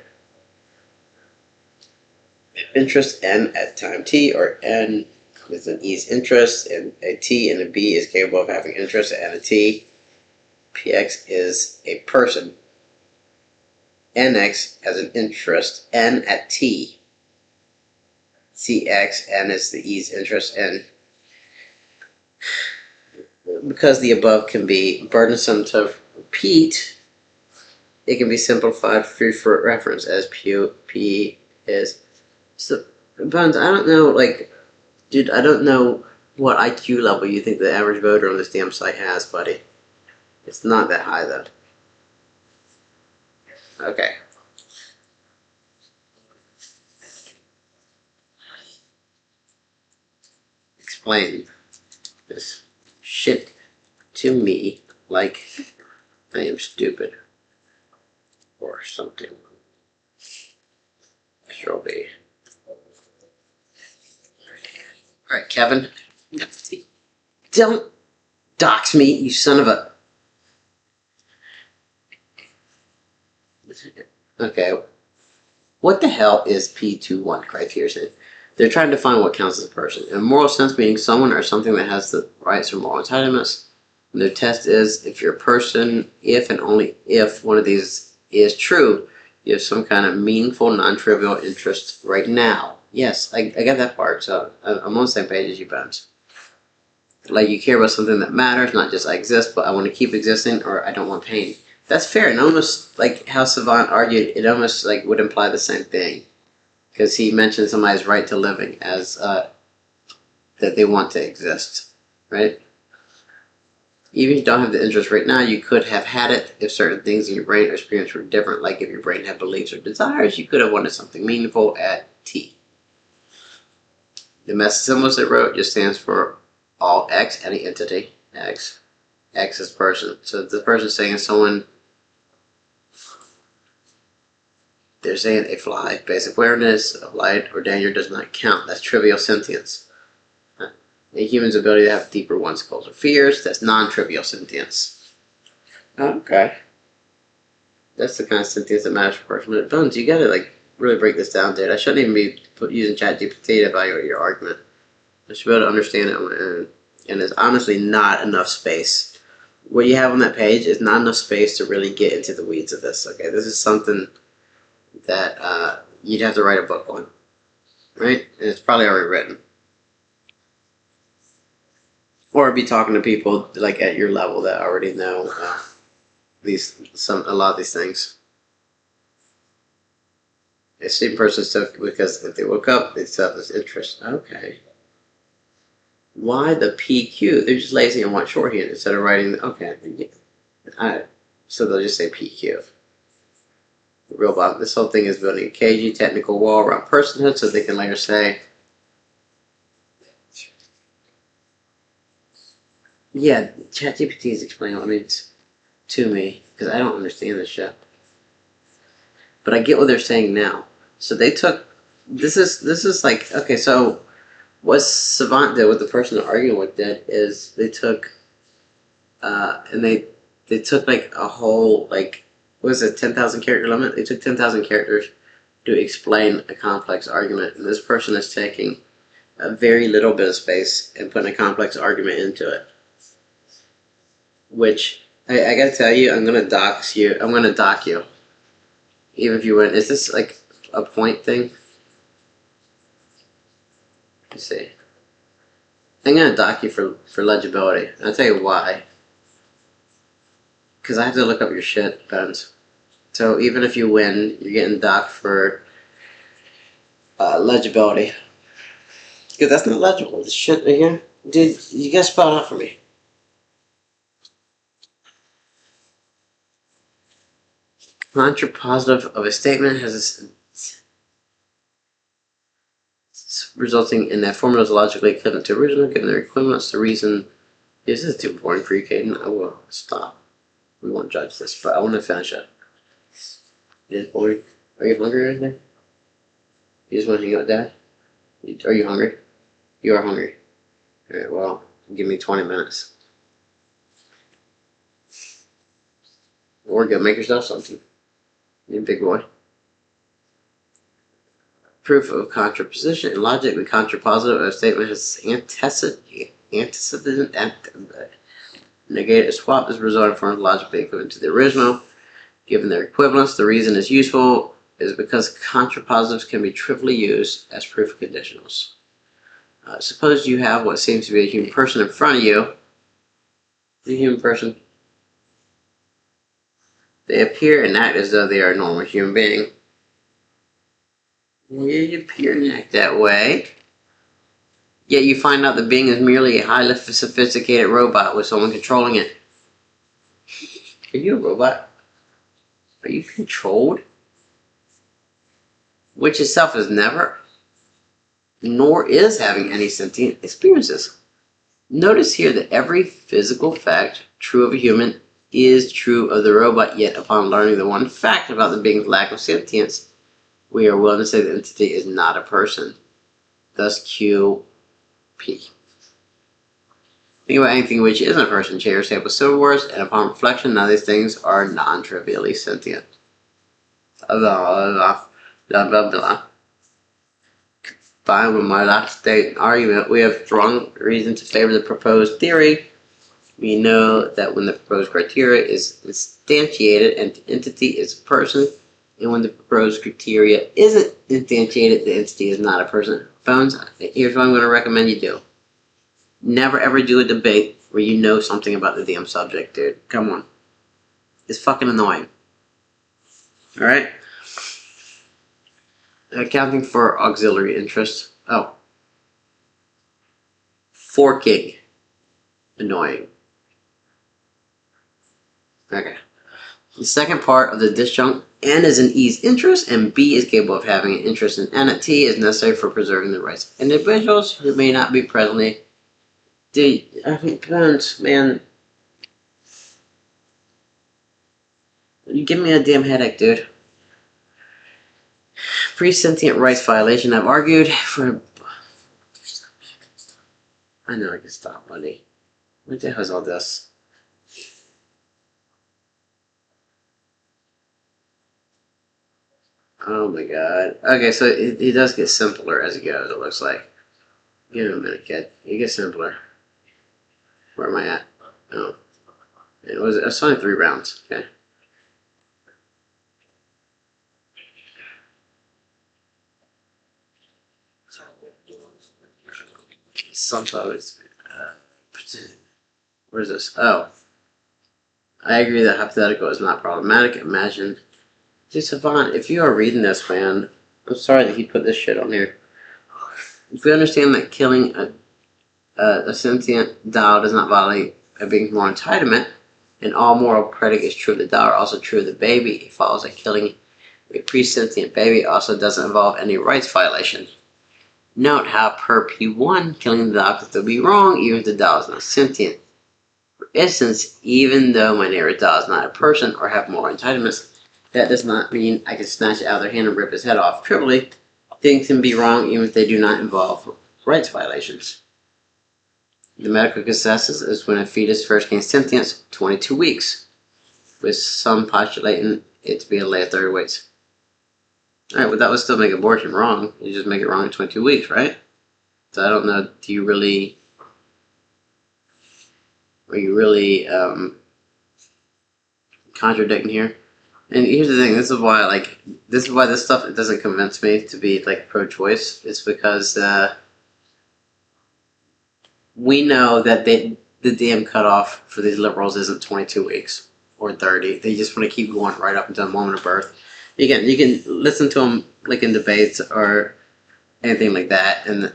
Interest n at time t, or n is an e's interest, and a t and a b is capable of having interest at n at t. Px is a person. Nx has an interest n at t. Cx, n is the e's interest, and because the above can be burdensome to repeat, it can be simplified for reference as P is. So, Bones, I don't know, dude, I don't know what IQ level you think the average voter on this damn site has, buddy. It's not that high, though. Okay. Explain this shit to me like I am stupid or something. Sure be. Alright, Kevin. Don't dox me, you son of a... Okay. What the hell is P21 criteria? They're trying to find what counts as a person. In a moral sense, meaning someone or something that has the rights or moral entitlements. And their test is if you're a person, if and only if one of these is true, you have some kind of meaningful, non-trivial interest right now. Yes, I got that part, so I'm on the same page as you, Bones. Like, you care about something that matters, not just I exist, but I want to keep existing, or I don't want pain. That's fair, and almost like how Savant argued, it almost like would imply the same thing. Because he mentioned somebody's right to living as that they want to exist, right? Even if you don't have the interest right now, you could have had it if certain things in your brain or experience were different. Like if your brain had beliefs or desires, you could have wanted something meaningful at T. The message symbols they wrote just stands for all X, any entity, X. X is person. So the person saying someone, they're saying a fly. Basic awareness of light or danger does not count. That's trivial sentience. A human's ability to have deeper ones, goals, or fears, that's non-trivial sentience. Okay. That's the kind of sentience that matters for a person. But Bones, you gotta really break this down, dude. I shouldn't even be using ChatGPT to evaluate your argument. I should be able to understand it, and there's honestly not enough space. What you have on that page is not enough space to really get into the weeds of this. Okay, this is something that you'd have to write a book on, right? And it's probably already written, or be talking to people at your level that already know a lot of these things. A same person stuff because if they woke up, they still have this interest. Okay. Why the PQ? They're just lazy and want shorthand instead of writing. Okay. So they'll just say PQ. The real bottom. This whole thing is building a cagey technical wall around personhood so they can later say, yeah, ChatGPT is explaining what it means to me because I don't understand this shit. But I get what they're saying now. So they took this is okay. So what Savant did, what the person they're arguing with did, is they took and they took a whole what was it, 10,000 character limit? They took 10,000 characters to explain a complex argument, and this person is taking a very little bit of space and putting a complex argument into it. Which I gotta tell you, I'm gonna dox you. I'm gonna dock you. Even if you win, is this a point thing? Let's see. I'm gonna dock you for legibility. I'll tell you why. Because I have to look up your shit, Benz. So even if you win, you're getting docked for legibility. Because that's not legible. This shit right here. Dude, you gotta spell it out for me. Contrapositive of a statement has resulting in that formula is logically equivalent to original, given their equivalence. The reason is this is too boring for you, Caden. I will stop. We won't judge this, but I want to finish it. It is boring. Are you hungry right now? You just want to hang out with Dad? Are you hungry? You are hungry. Alright, well, give me 20 minutes. Or go make yourself something. You big boy. Proof of contraposition. In logic, the contrapositive of a statement has antecedent negated. A swap is resulting from logically equivalent to the original. Given their equivalence, the reason it's useful is because contrapositives can be trivially used as proof conditionals. Suppose you have what seems to be a human person in front of you. The human person. They appear and act as though they are a normal human being. They appear and act that way. Yet you find out the being is merely a highly sophisticated robot with someone controlling it. Are you a robot? Are you controlled? Which itself is never, nor is having any sentient experiences. Notice here that every physical fact true of a human is true of the robot, yet upon learning the one fact about the being's lack of sentience, we are willing to say the entity is not a person. Thus QP. Think about anything which isn't a person, chairs, tables, silverwares, and upon reflection, none of these things are non-trivially sentient. Blah, blah, blah, blah. Combined with my last state argument, we have strong reason to favor the proposed theory. We know that when the proposed criteria is instantiated, an entity is a person, and when the proposed criteria isn't instantiated, the entity is not a person. Bones, here's what I'm going to recommend you do. Never ever do a debate where you know something about the damn subject, dude. Come on. It's fucking annoying. Alright? Accounting for auxiliary interest. Oh. Forking. Annoying. Okay. The second part of the disjunct, N is in E's interest, and B is capable of having an interest in N at T, is necessary for preserving the rights of individuals who may not be presently Dude, I mean, Bones, man. You give me a damn headache, dude. Pre-sentient rights violation. I've argued for... I know I can stop, buddy. What the hell is all this? Oh my god. Okay, so it does get simpler as it goes, it looks like. Give it a minute, kid. It gets simpler. Where am I at? Oh. It's only 3 rounds, okay. Sometimes, where is this? Oh. I agree that hypothetical is not problematic. Imagine. See, Savant, if you are reading this, man, I'm sorry that he put this shit on here. If we understand that killing a sentient doll does not violate a being's moral entitlement, and all moral predicates true of the doll are also true of the baby, it follows that killing a pre-sentient baby also doesn't involve any rights violation. Note how per P1, killing the doll could still be wrong even if the doll is not sentient. For instance, even though my neighbor's doll is not a person or have moral entitlements, that does not mean I can snatch it out of their hand and rip his head off. Trivially, things can be wrong even if they do not involve rights violations. The medical consensus is when a fetus first gains sentience, 22 weeks, with some postulating it to be a late 30 weeks. Alright, well that would still make abortion wrong. You just make it wrong in 22 weeks, right? So I don't know, are you really contradicting here? And here's the thing, this is why this stuff, it doesn't convince me to be like pro-choice. It's because we know that the damn cutoff for these liberals isn't 22 weeks or 30. They just want to keep going right up until the moment of birth. You can listen to them like in debates or anything like that. And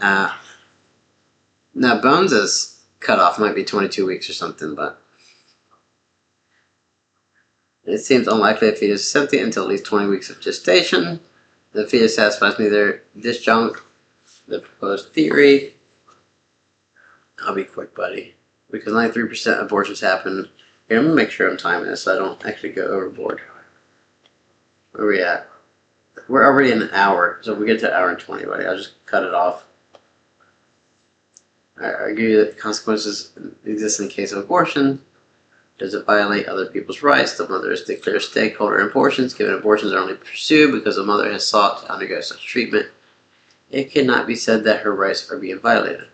now Bones' cutoff might be 22 weeks or something, but it seems unlikely a fetus is sentient until at least 20 weeks of gestation. The fetus satisfies neither disjunct the proposed theory. I'll be quick, buddy, because 93% of abortions happen. Here, I'm gonna make sure I'm timing this so I don't actually go overboard. Where are we at? We're already in an hour, so if we get to an hour and 20, buddy, I'll just cut it off. I argue that consequences exist in case of abortion. Does it violate other people's rights? The mother is the clear stakeholder in abortions, given abortions are only pursued because the mother has sought to undergo such treatment. It cannot be said that her rights are being violated.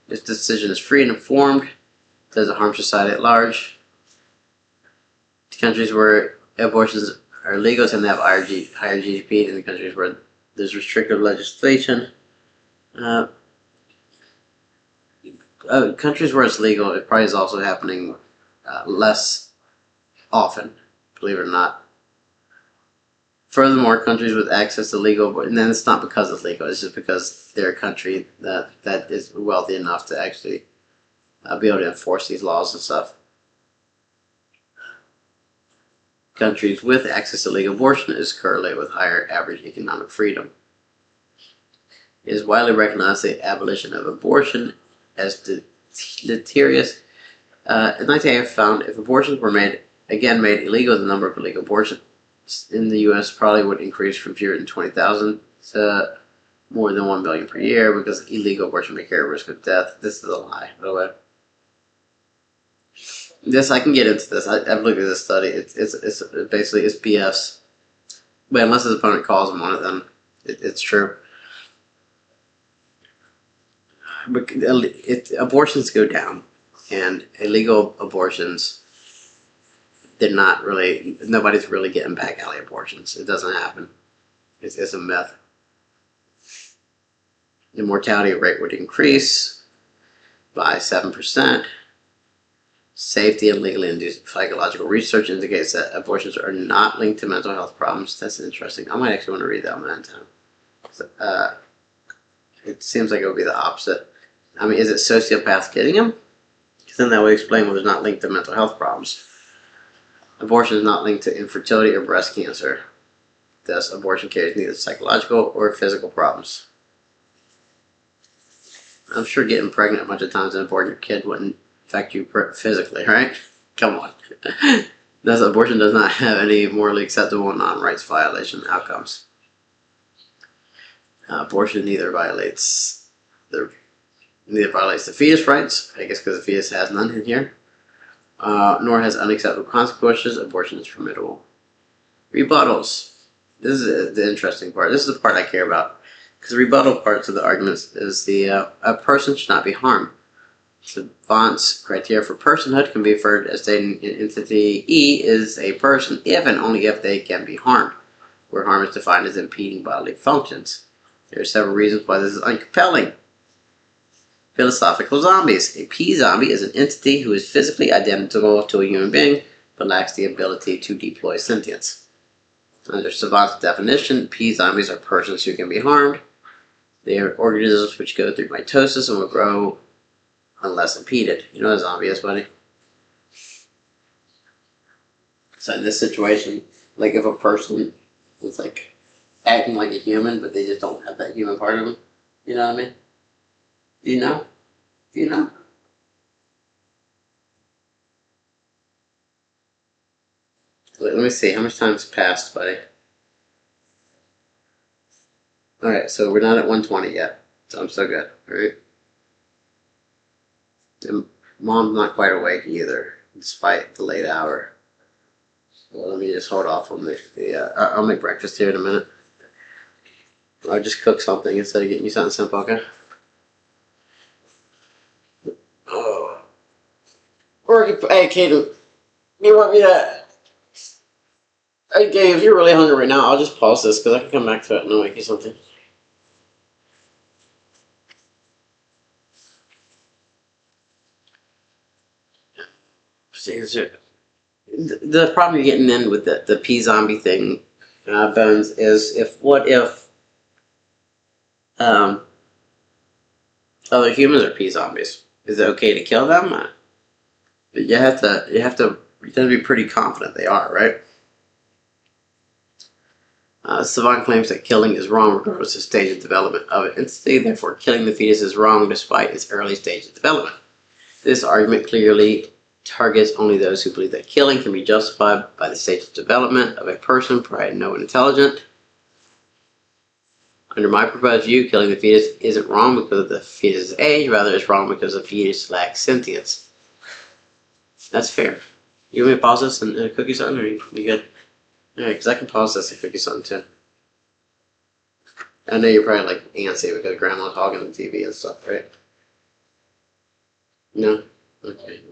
This decision is free and informed. Does it harm society at large? Countries where abortions are legal tend to have higher GDP than the countries where there's restrictive legislation. Countries where it's legal, it probably is also happening less often, believe it or not. Furthermore, countries with access to legal, and then it's not because it's legal, it's just because they're a country that is wealthy enough to actually be able to enforce these laws and stuff. Countries with access to legal abortion is correlated with higher average economic freedom. It is widely recognized the abolition of abortion as deleterious. In 1980, found if abortions were made illegal, the number of illegal abortions in the U.S. probably would increase from fewer than 20,000 to more than 1 million per year because illegal abortion may carry a risk of death. This is a lie, by the way. This, I can get into this. I've looked at this study. It's basically it's BS. But unless his opponent calls him on it, then it's true. But abortions go down, and illegal abortions, nobody's really getting back alley abortions. It doesn't happen. It's a myth. The mortality rate would increase by 7%. Safety and legally induced psychological research indicates that abortions are not linked to mental health problems. That's interesting. I might actually want to read that one time. It seems like it would be the opposite. I mean, is it sociopaths getting them? Because then that would explain why it's not linked to mental health problems. Abortion is not linked to infertility or breast cancer. Thus, abortion carries neither psychological or physical problems. I'm sure getting pregnant a bunch of times and aborting your kid wouldn't affect you physically, right? Come on. Thus, abortion does not have any morally acceptable non-rights violation outcomes. Abortion neither violates the fetus rights, I guess because the fetus has none in here, nor has unacceptable consequences. Abortion is formidable. Rebuttals. This is the interesting part. This is the part I care about. Because the rebuttal parts of the arguments is a person should not be harmed. Savant's criteria for personhood can be referred as stating an entity E is a person if and only if they can be harmed, where harm is defined as impeding bodily functions. There are several reasons why this is uncompelling. Philosophical zombies. A P-zombie is an entity who is physically identical to a human being, but lacks the ability to deploy sentience. Under Savant's definition, P-zombies are persons who can be harmed. They are organisms which go through mitosis and will grow unless impeded. You know what a zombie is, buddy? So in this situation, like if a person is like acting like a human, but they just don't have that human part of them, you know what I mean? Do you know? Do you know? Let me see, how much time's passed, buddy? Alright, so we're not at 120 yet, so I'm still good, alright? And Mom's not quite awake either, despite the late hour. Well, let me just hold off on I'll make breakfast here in a minute. I'll just cook something instead of getting you something simple, okay? Oh. Or, hey, Kaden, you want me to... Hey, Gabe, if you're really hungry right now, I'll just pause this, because I can come back to it and I'll make you something. The problem you're getting in with the P-zombie thing, Bones, is what if other humans are P-zombies? Is it okay to kill them? But you have to be pretty confident they are, right? Savant claims that killing is wrong regardless of stage of development of an entity, therefore killing the fetus is wrong despite its early stage of development. This argument clearly targets only those who believe that killing can be justified by the stage of development of a person, provided no one intelligent. Under my proposed view, killing the fetus isn't wrong because of the fetus's age, rather it's wrong because the fetus lacks sentience. That's fair. You want me to pause this and cook you something, or you good? Alright, because I can pause this and cook you something too. I know you're probably like antsy because grandma's hogging the TV and stuff, right? No? Okay.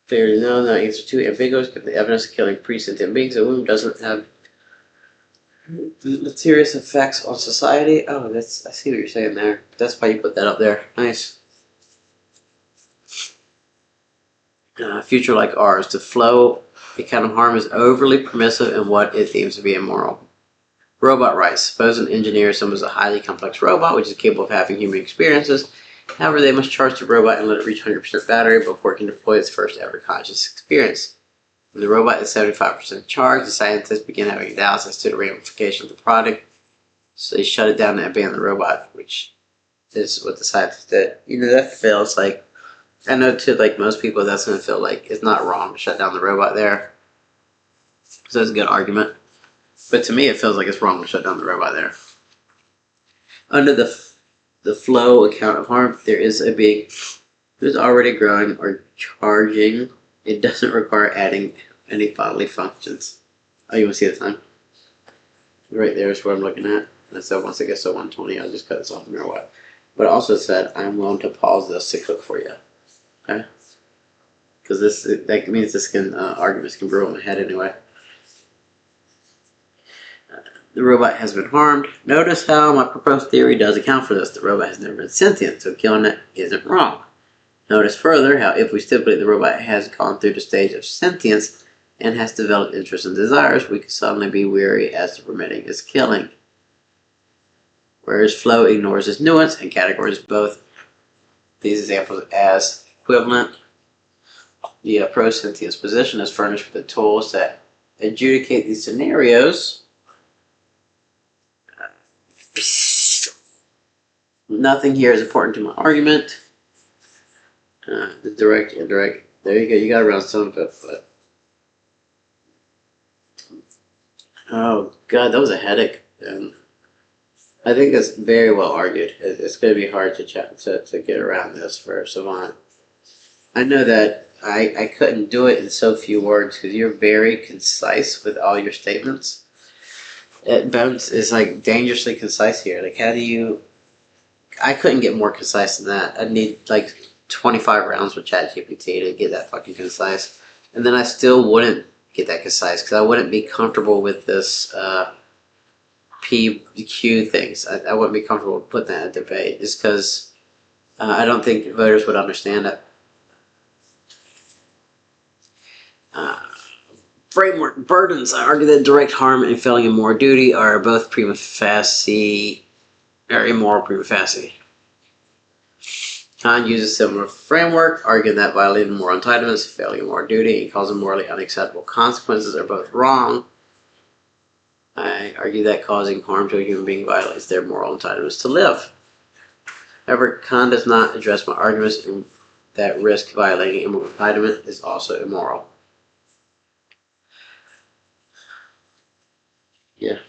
Fair no, the answer too ambiguous because the evidence of killing pre-sentient beings a wound doesn't have serious effects on society. Oh, I see what you're saying there. That's why you put that up there. Nice. Future like ours, to flow a kind of harm is overly permissive in what it deems to be immoral. Robot rights. Suppose an engineer assembles a highly complex robot which is capable of having human experiences. However, they must charge the robot and let it reach 100% battery before it can deploy its first ever conscious experience. When the robot is 75% charged, the scientists begin having doubts as to the ramifications of the product. So they shut it down and abandon the robot, which is what the scientists did. You know, that feels like, I know to like most people that's going to feel like it's not wrong to shut down the robot there. So that's a good argument. But to me, it feels like it's wrong to shut down the robot there. Under the flow account of harm, there is a big who's already growing or charging. It doesn't require adding any bodily functions. Oh, you want to see the time? Right there is what I'm looking at. And so once it gets to 120, I'll just cut this off no matter what. But it also said I'm willing to pause this to cook for you. Okay? Because that means this arguments can brew in my head anyway. The robot has been harmed. Notice how my proposed theory does account for this. The robot has never been sentient, so killing it isn't wrong. Notice further how if we stipulate the robot has gone through the stage of sentience and has developed interests and desires, we could suddenly be weary as to permitting its killing. Whereas flow ignores its nuance and categorizes both these examples as equivalent. The pro-sentience position is furnished with the tools that adjudicate these scenarios Nothing here is important to my argument. The direct, indirect. There you go. You got around some of it, but oh god, that was a headache. And I think it's very well argued. It's going to be hard to get around this for Savant. I know that I couldn't do it in so few words because you're very concise with all your statements. Bones is like dangerously concise here. Like, how do you? I couldn't get more concise than that. I'd need like 25 rounds with ChatGPT to get that fucking concise, and then I still wouldn't get that concise because I wouldn't be comfortable with this PQ things. I wouldn't be comfortable putting that in a debate just because I don't think voters would understand it. Framework burdens. I argue that direct harm and failing a moral duty are both prima facie, or immoral prima facie. Kant uses similar framework, arguing that violating moral entitlements, failing a moral duty, and causing morally unacceptable consequences are both wrong. I argue that causing harm to a human being violates their moral entitlements to live. However, Kant does not address my arguments that risk violating a moral entitlement is also immoral. Yeah.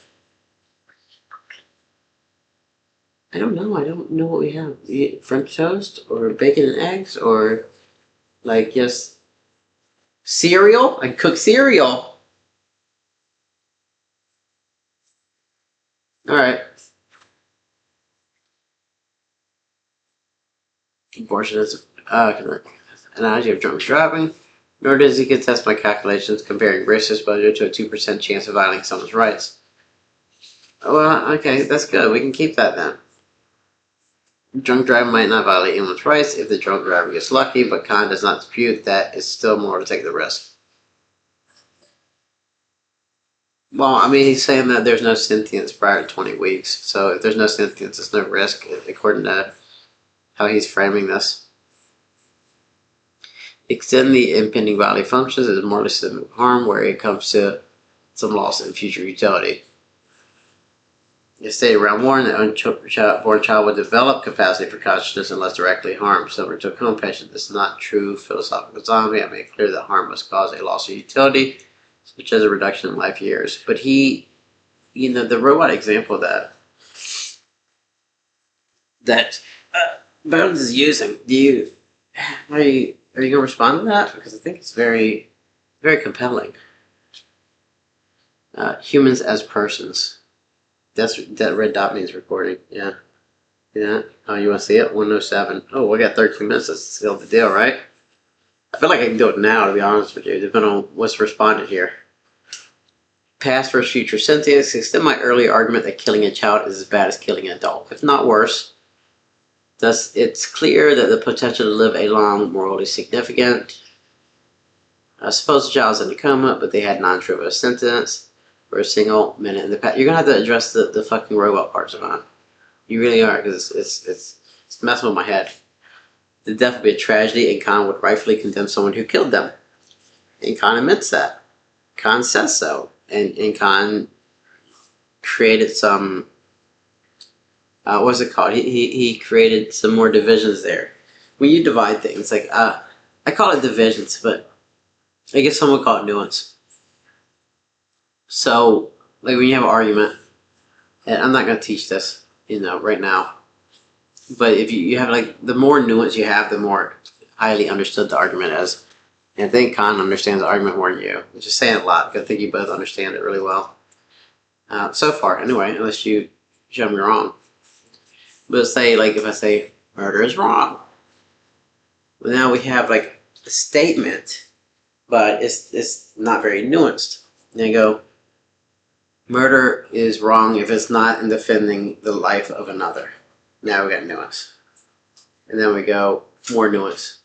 I don't know. I don't know what we have. French toast or bacon and eggs or like just cereal? I cook cereal. Alright. Abortion is analogy of drunk driving. Nor does he contest my calculations comparing risk exposure to a 2% chance of violating someone's rights. Well, okay, that's good. We can keep that then. Drunk driving might not violate anyone's rights if the drunk driver gets lucky, but Kant does not dispute that it's still moral to take the risk. Well, I mean, he's saying that there's no sentience prior to 20 weeks. So if there's no sentience, there's no risk, according to how he's framing this. Extend the impending bodily functions as morally significant harm where it comes to some loss in future utility. It stated around one, the unborn child will develop capacity for consciousness unless directly harmed. Similar to a coma patient, this is not true philosophical zombie. I made clear that harm must cause a loss of utility, such as a reduction in life years. But he, the robot example that Bones is using, are you going to respond to that? Because I think it's very, very compelling. Humans as persons. That red dot means recording. Yeah. Yeah. Oh, you want to see it? 107. Oh, we got 13 minutes. That's still the deal, right? I feel like I can do it now, to be honest with you, depending on what's responded here. Past versus future sentience. Extend my earlier argument that killing a child is as bad as killing an adult, if not worse. Thus, it's clear that the potential to live a long, morally significant. Suppose the child's in a coma, but they had non-trivial sentence for a single minute in the past. You're going to have to address the fucking robot parts of it. You really are, because it's messing with my head. The death would be a tragedy, and Khan would rightfully condemn someone who killed them. And Khan admits that. Khan says so. And Khan created some... what's it called? He created some more divisions there. When you divide things, like... I call it divisions, but I guess some would call it nuance. So, like when you have an argument, and I'm not going to teach this, right now. But if you have, like, the more nuance you have, the more highly understood the argument is. And I think Khan understands the argument more than you. I'm just saying it a lot, because I think you both understand it really well. So far, anyway, unless you show me wrong. But say, like, if I say, murder is wrong. Well, now we have, like, a statement, but it's not very nuanced. And you go, murder is wrong if it's not in defending the life of another. Now we got nuance. And then we go, more nuance.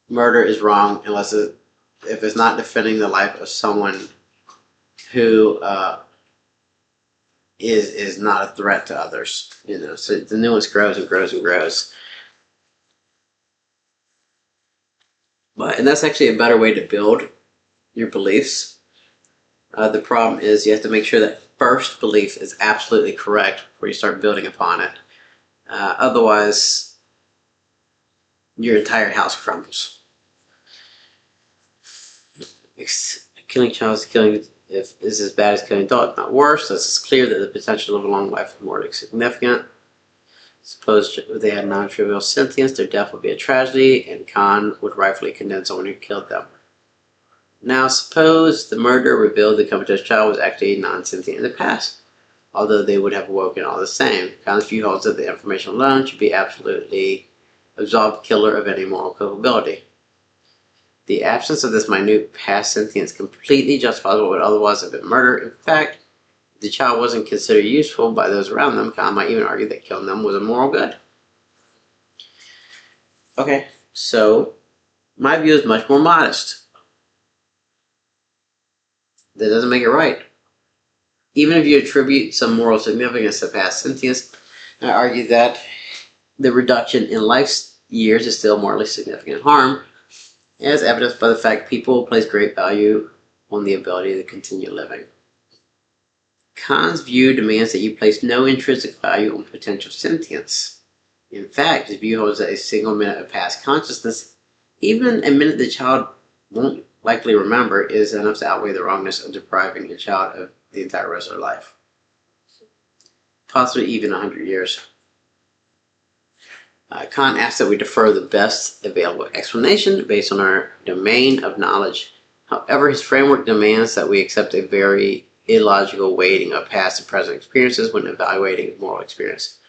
Murder is wrong if it's not defending the life of someone who is not a threat to others. So the nuance grows and grows and grows. And that's actually a better way to build your beliefs. The problem is you have to make sure that first belief is absolutely correct before you start building upon it. Otherwise, your entire house crumbles. Killing a child is as bad as killing a dog, if not worse. Thus, it's clear that the potential of a long life is more significant. Suppose they had non-trivial sentience, their death would be a tragedy, and Khan would rightfully condemn someone who killed them. Now, suppose the murderer revealed the comatose child was actually non-sentient in the past, although they would have awoken all the same. Khan's view holds that the information alone should be absolutely absolve the killer of any moral culpability. The absence of this minute past sentience completely justifies what would otherwise have been murder. In fact, if the child wasn't considered useful by those around them, Khan might even argue that killing them was a moral good. Okay, so my view is much more modest. That doesn't make it right. Even if you attribute some moral significance to past sentience, I argue that the reduction in life's years is still morally significant harm, as evidenced by the fact people place great value on the ability to continue living. Khan's view demands that you place no intrinsic value on potential sentience. In fact, his view holds that a single minute of past consciousness, even a minute the child won't likely remember, is enough to outweigh the wrongness of depriving a child of the entire rest of their life. Possibly even 100 years. Kant asks that we defer the best available explanation based on our domain of knowledge. However, his framework demands that we accept a very illogical weighting of past and present experiences when evaluating moral experience.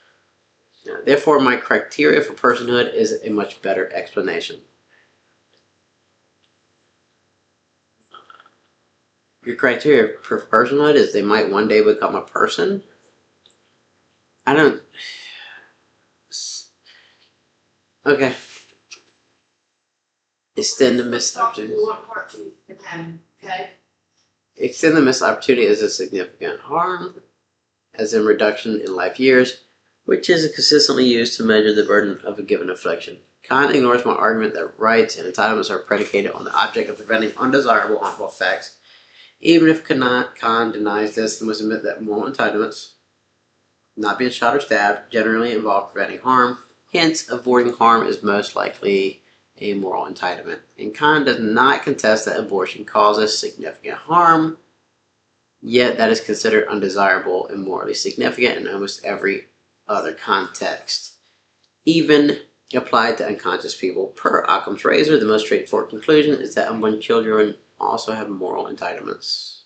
Therefore, my criteria for personhood is a much better explanation. Your criteria for personhood is they might one day become a person? Okay. Extend the missed opportunity. Okay. Extend the missed opportunity is a significant harm, as in reduction in life years, which is consistently used to measure the burden of a given affliction. Kant ignores my argument that rights and entitlements are predicated on the object of preventing undesirable harmful effects. Even if Kant denies this, he must admit that moral entitlements, not being shot or stabbed, generally involve preventing harm. Hence, avoiding harm is most likely a moral entitlement. And Kant does not contest that abortion causes significant harm, yet that is considered undesirable and morally significant in almost every other context, even applied to unconscious people. Per Occam's razor, the most straightforward conclusion is that unborn children also have moral entitlements.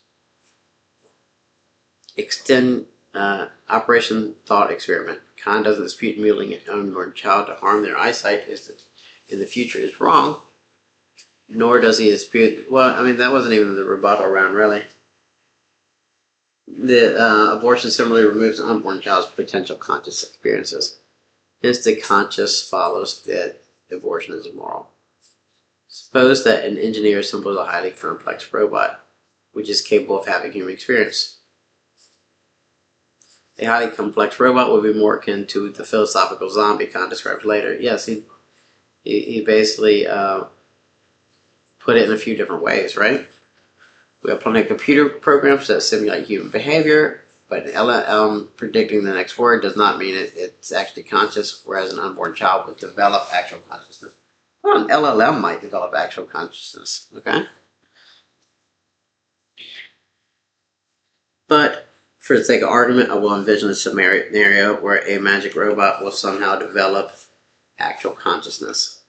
Extend Operation Thought Experiment. Kant doesn't dispute mutilating an unborn child to harm their eyesight in the future is wrong, nor does he dispute, that wasn't even the rebuttal round, really. The abortion similarly removes an unborn child's potential conscious experiences. Hence, the conscious follows that abortion is immoral. Suppose that an engineer assembles a highly complex robot, which is capable of having human experience. A highly complex robot would be more akin to the philosophical zombie Kant described later. Yes, he basically put it in a few different ways, right? We have plenty of computer programs that simulate human behavior, but an LLM predicting the next word does not mean it's actually conscious, whereas an unborn child would develop actual consciousness. Well, an LLM might develop actual consciousness, okay? But for the sake of argument, I will envision a scenario where a magic robot will somehow develop actual consciousness.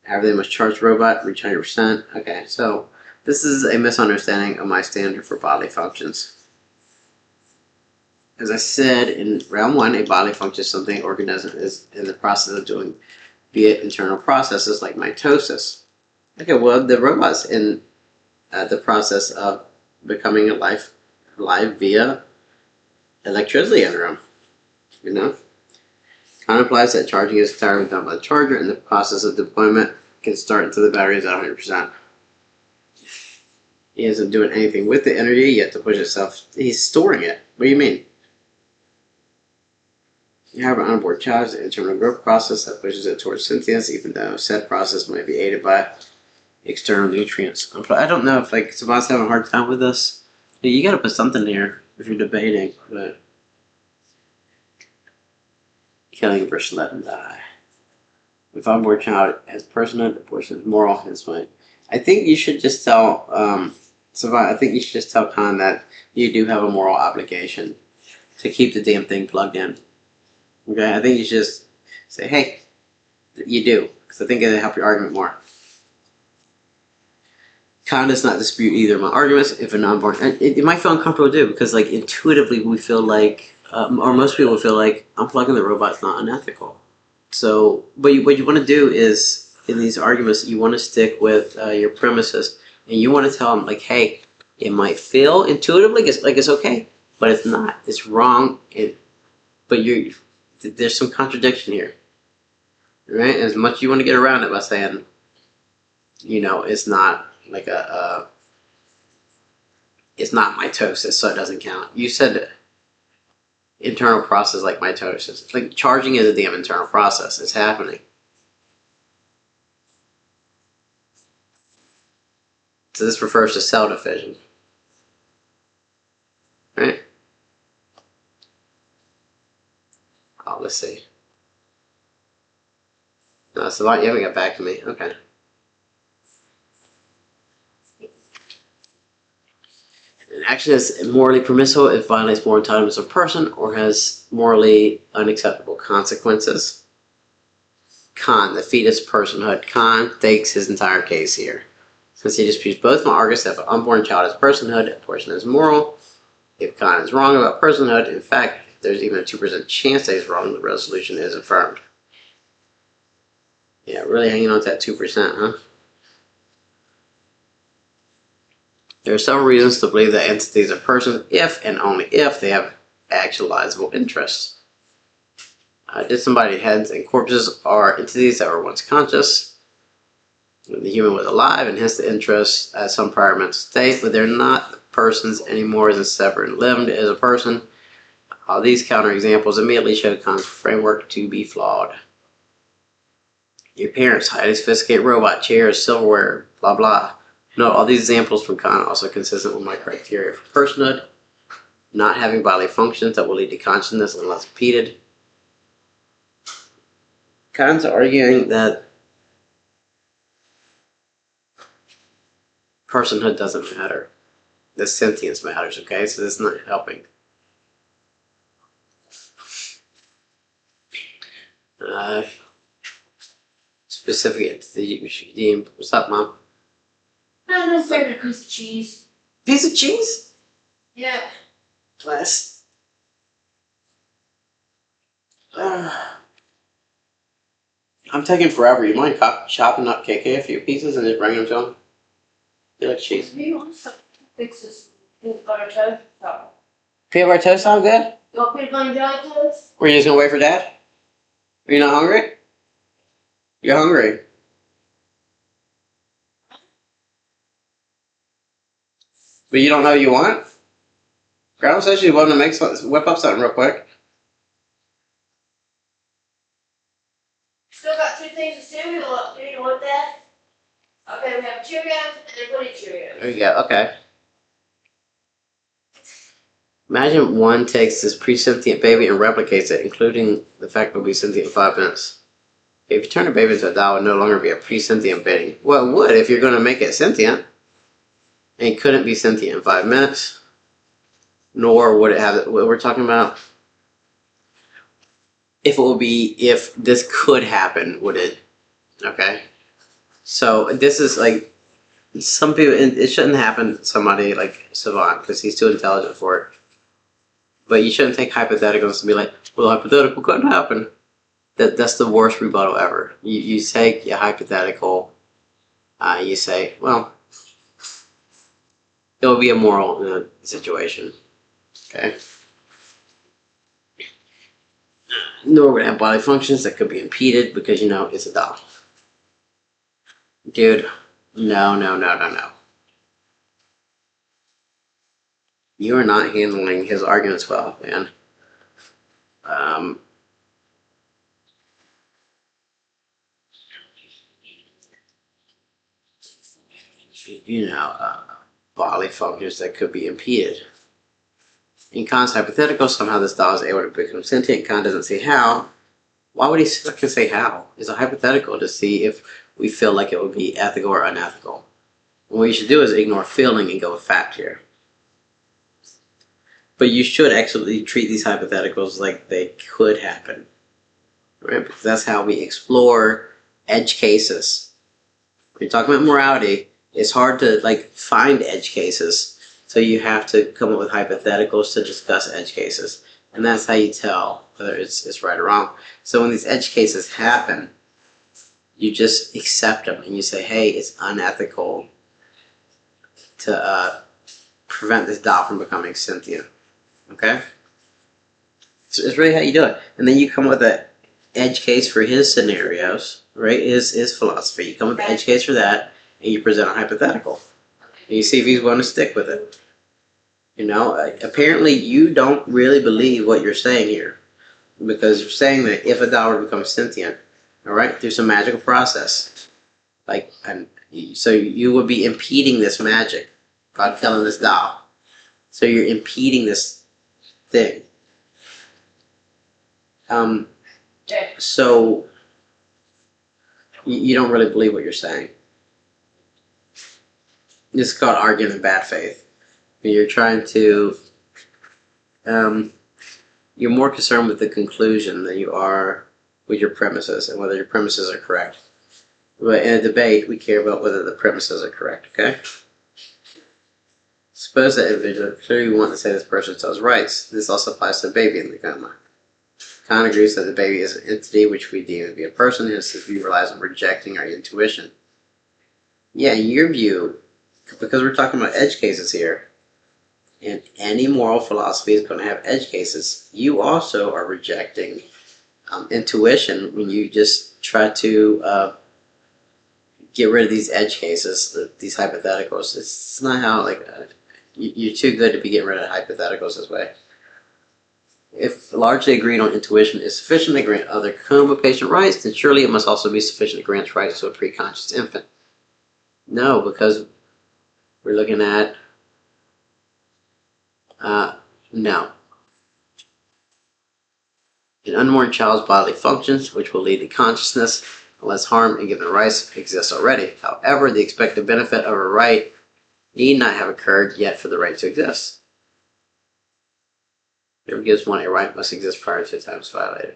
Everything must charge the robot, reach 100%. Okay, so this is a misunderstanding of my standard for bodily functions. As I said in round one, a bodily function is something an organism is in the process of doing, be it internal processes like mitosis. Okay, well, the robot's in the process of becoming alive via electricity in the room. You know? Kant implies that charging is entirely done by the charger, and the process of deployment can start until the battery is at 100%. He isn't doing anything with the energy yet to push itself. He's storing it. What do you mean? You have an onboard child, an internal growth process that pushes it towards sentience, even though said process might be aided by external nutrients. I don't know if Savant's having a hard time with this. You gotta put something here if you're debating, but killing a person, let him die. If unborn child has personhood, the person is moral, his way. I think you should just tell Savant, I think you should just tell Khan that you do have a moral obligation to keep the damn thing plugged in. Okay, I think you should just say, hey, you do, because I think it'll help your argument more. Khan does not dispute either of my arguments. If a non-born, it might feel uncomfortable to do because, like, intuitively we feel like, or most people feel like, unplugging the robot's not unethical. So, what you want to do is in these arguments, you want to stick with your premises, and you want to tell them like, hey, it might feel intuitively like it's okay, but it's not. It's wrong. But there's some contradiction here, right? As much you want to get around it by saying, it's not like it's not mitosis, so it doesn't count. You said internal process like mitosis. Like charging is a damn internal process. It's happening. So this refers to cell division, right? Oh, let's see. No, so you haven't got back to me. Okay. An action is morally permissible if it violates moral entitlements of a person or has morally unacceptable consequences. Khan, the fetus personhood. Khan takes his entire case here. Since he disputes both my arguments that if an unborn child has personhood, a person is moral. If Khan is wrong about personhood, in fact, there's even a 2% chance that he's wrong, the resolution is affirmed. Yeah, really hanging on to that 2%, huh? There are several reasons to believe that entities are persons if and only if they have actualizable interests. Disembodied heads and corpses are entities that were once conscious when the human was alive, and hence the interests at some prior mental state, but they're not persons anymore as a separate and lived as a person. These counterexamples immediately show Kant's framework to be flawed. Your parents, highly sophisticated robot, chairs, silverware, blah blah. Note all these examples from Kant are also consistent with my criteria for personhood, not having bodily functions that will lead to consciousness unless repeated. Kant's arguing that personhood doesn't matter. The sentience matters, okay? So this is not helping. Specific. What's up, Mom? I'm gonna serve a piece of cheese. Piece of cheese? Yeah. Bless. I'm taking forever. You mind chopping up KK a few pieces and just bringing them to him? You like cheese? Do you want some fix this peanut butter toast? Oh. Peanut butter toast sound good? You want peanut butter and jelly toast? Were you just gonna wait for Dad? Are you not hungry? You're hungry. But you don't know what you want? Grandma said she wanted to whip up something real quick. Still got 2 things of cereal. Do you want that? Okay, we have Cheerios and Woody Cheerios. There you go, okay. Imagine one takes this pre-sentient baby and replicates it, including the fact that it will be sentient in 5 minutes. If you turn a baby into a doll, it would no longer be a pre-sentient baby. Well, it would if you're going to make it sentient. And it couldn't be sentient in 5 minutes. Nor would it have what we're talking about. If this could happen, would it? Okay. So this is like, some people, it shouldn't happen to somebody like Savant, because he's too intelligent for it. But you shouldn't take hypotheticals and be like, well, hypothetical couldn't happen. That's the worst rebuttal ever. You take your hypothetical, you say, well, it will be immoral in a situation. Okay? Nor would it have bodily functions that could be impeded because, it's a doll. Dude, no. You are not handling his arguments well, man. bodily functions that could be impeded. In Kant's hypothetical, somehow this doll is able to become sentient. Kant doesn't see how. Why would he fucking say how? It's a hypothetical to see if we feel like it would be ethical or unethical. What you should do is ignore feeling and go with fact here. But you should actually treat these hypotheticals like they could happen. Right? Because that's how we explore edge cases. When you're talking about morality, it's hard to find edge cases. So you have to come up with hypotheticals to discuss edge cases. And that's how you tell whether it's right or wrong. So when these edge cases happen, you just accept them and you say, hey, it's unethical to prevent this doll from becoming sentient. Okay? So it's really how you do it. And then you come up with an edge case for his scenarios, right? His philosophy. You come up with an edge case for that, and you present a hypothetical. And you see if he's willing to stick with it. You know, apparently you don't really believe what you're saying here. Because you're saying that if a doll were to become sentient, all right, through some magical process, so you would be impeding this magic by killing this doll. So you're impeding this thing. So you don't really believe what you're saying. This is called arguing in bad faith. You're trying to, you're more concerned with the conclusion than you are with your premises and whether your premises are correct. But in a debate, we care about whether the premises are correct, okay? Suppose that individual clearly want to say this person tells rights. This also applies to the baby in the dilemma. Kant agrees that the baby is an entity which we deem to be a person, hence his view relies on rejecting our intuition. Yeah, in your view, because we're talking about edge cases here, and any moral philosophy is going to have edge cases, you also are rejecting intuition when you just try to get rid of these edge cases, these hypotheticals. It's not how, you're too good to be getting rid of hypotheticals this way. If largely agreed on intuition is sufficient to grant other co-patient rights, then surely it must also be sufficient to grant rights to a preconscious infant. No, because we're looking at no. An unborn child's bodily functions, which will lead to consciousness, unless harm and given rights exists already. However, the expected benefit of a right need not have occurred yet for the right to exist. Whatever gives one a right must exist prior to the time it's violated.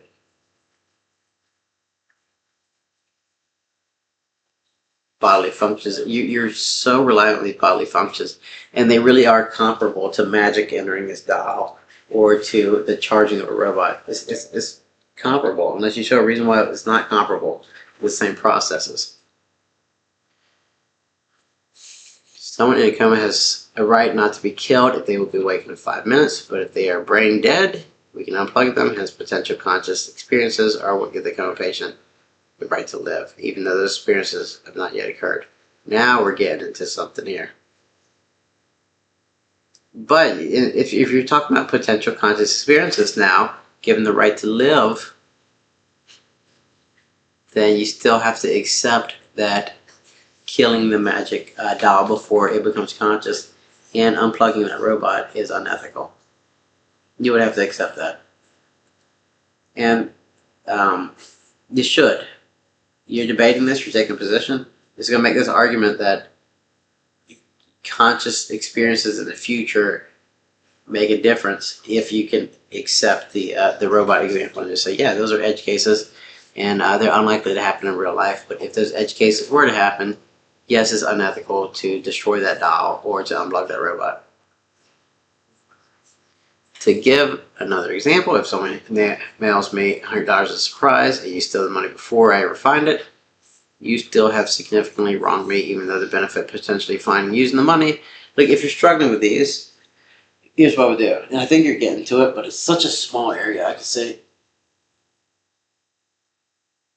Bodily functions. You're so reliant on these bodily functions, and they really are comparable to magic entering this doll or to the charging of a robot. It's comparable, unless you show a reason why it's not comparable with the same processes. Someone in a coma has a right not to be killed if they will be awakened in 5 minutes, but if they are brain dead, we can unplug them, hence potential conscious experiences are what give the coma patient the right to live, even though those experiences have not yet occurred. Now we're getting into something here. But if you're talking about potential conscious experiences now, given the right to live, then you still have to accept that killing the magic doll before it becomes conscious and unplugging that robot is unethical. You would have to accept that. And you should. You're debating this, you're taking a position. It's going to make this argument that conscious experiences in the future make a difference if you can accept the robot example and just say, yeah, those are edge cases and they're unlikely to happen in real life. But if those edge cases were to happen, yes, it's unethical to destroy that doll or to unplug that robot. To give another example, if someone mails me $100 as a surprise and you steal the money before I ever find it, you still have significantly wronged me, even though the benefit potentially finding using the money. Like, if you're struggling with these, here's what we do. And I think you're getting to it, but it's such a small area, I could say.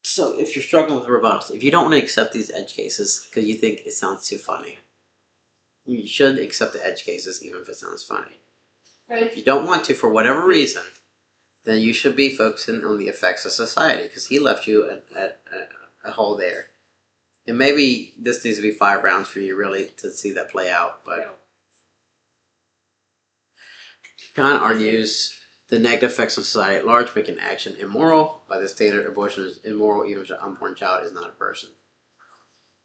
So if you're struggling with rebuttals, if you don't want to accept these edge cases because you think it sounds too funny, you should accept the edge cases even if it sounds funny. If you don't want to, for whatever reason, then you should be focusing on the effects of society, because he left you a hole there. And maybe this needs to be 5 rounds for you really to see that play out, but Kant argues the negative effects on society at large make an action immoral. By this standard, abortion is immoral even if an unborn child is not a person.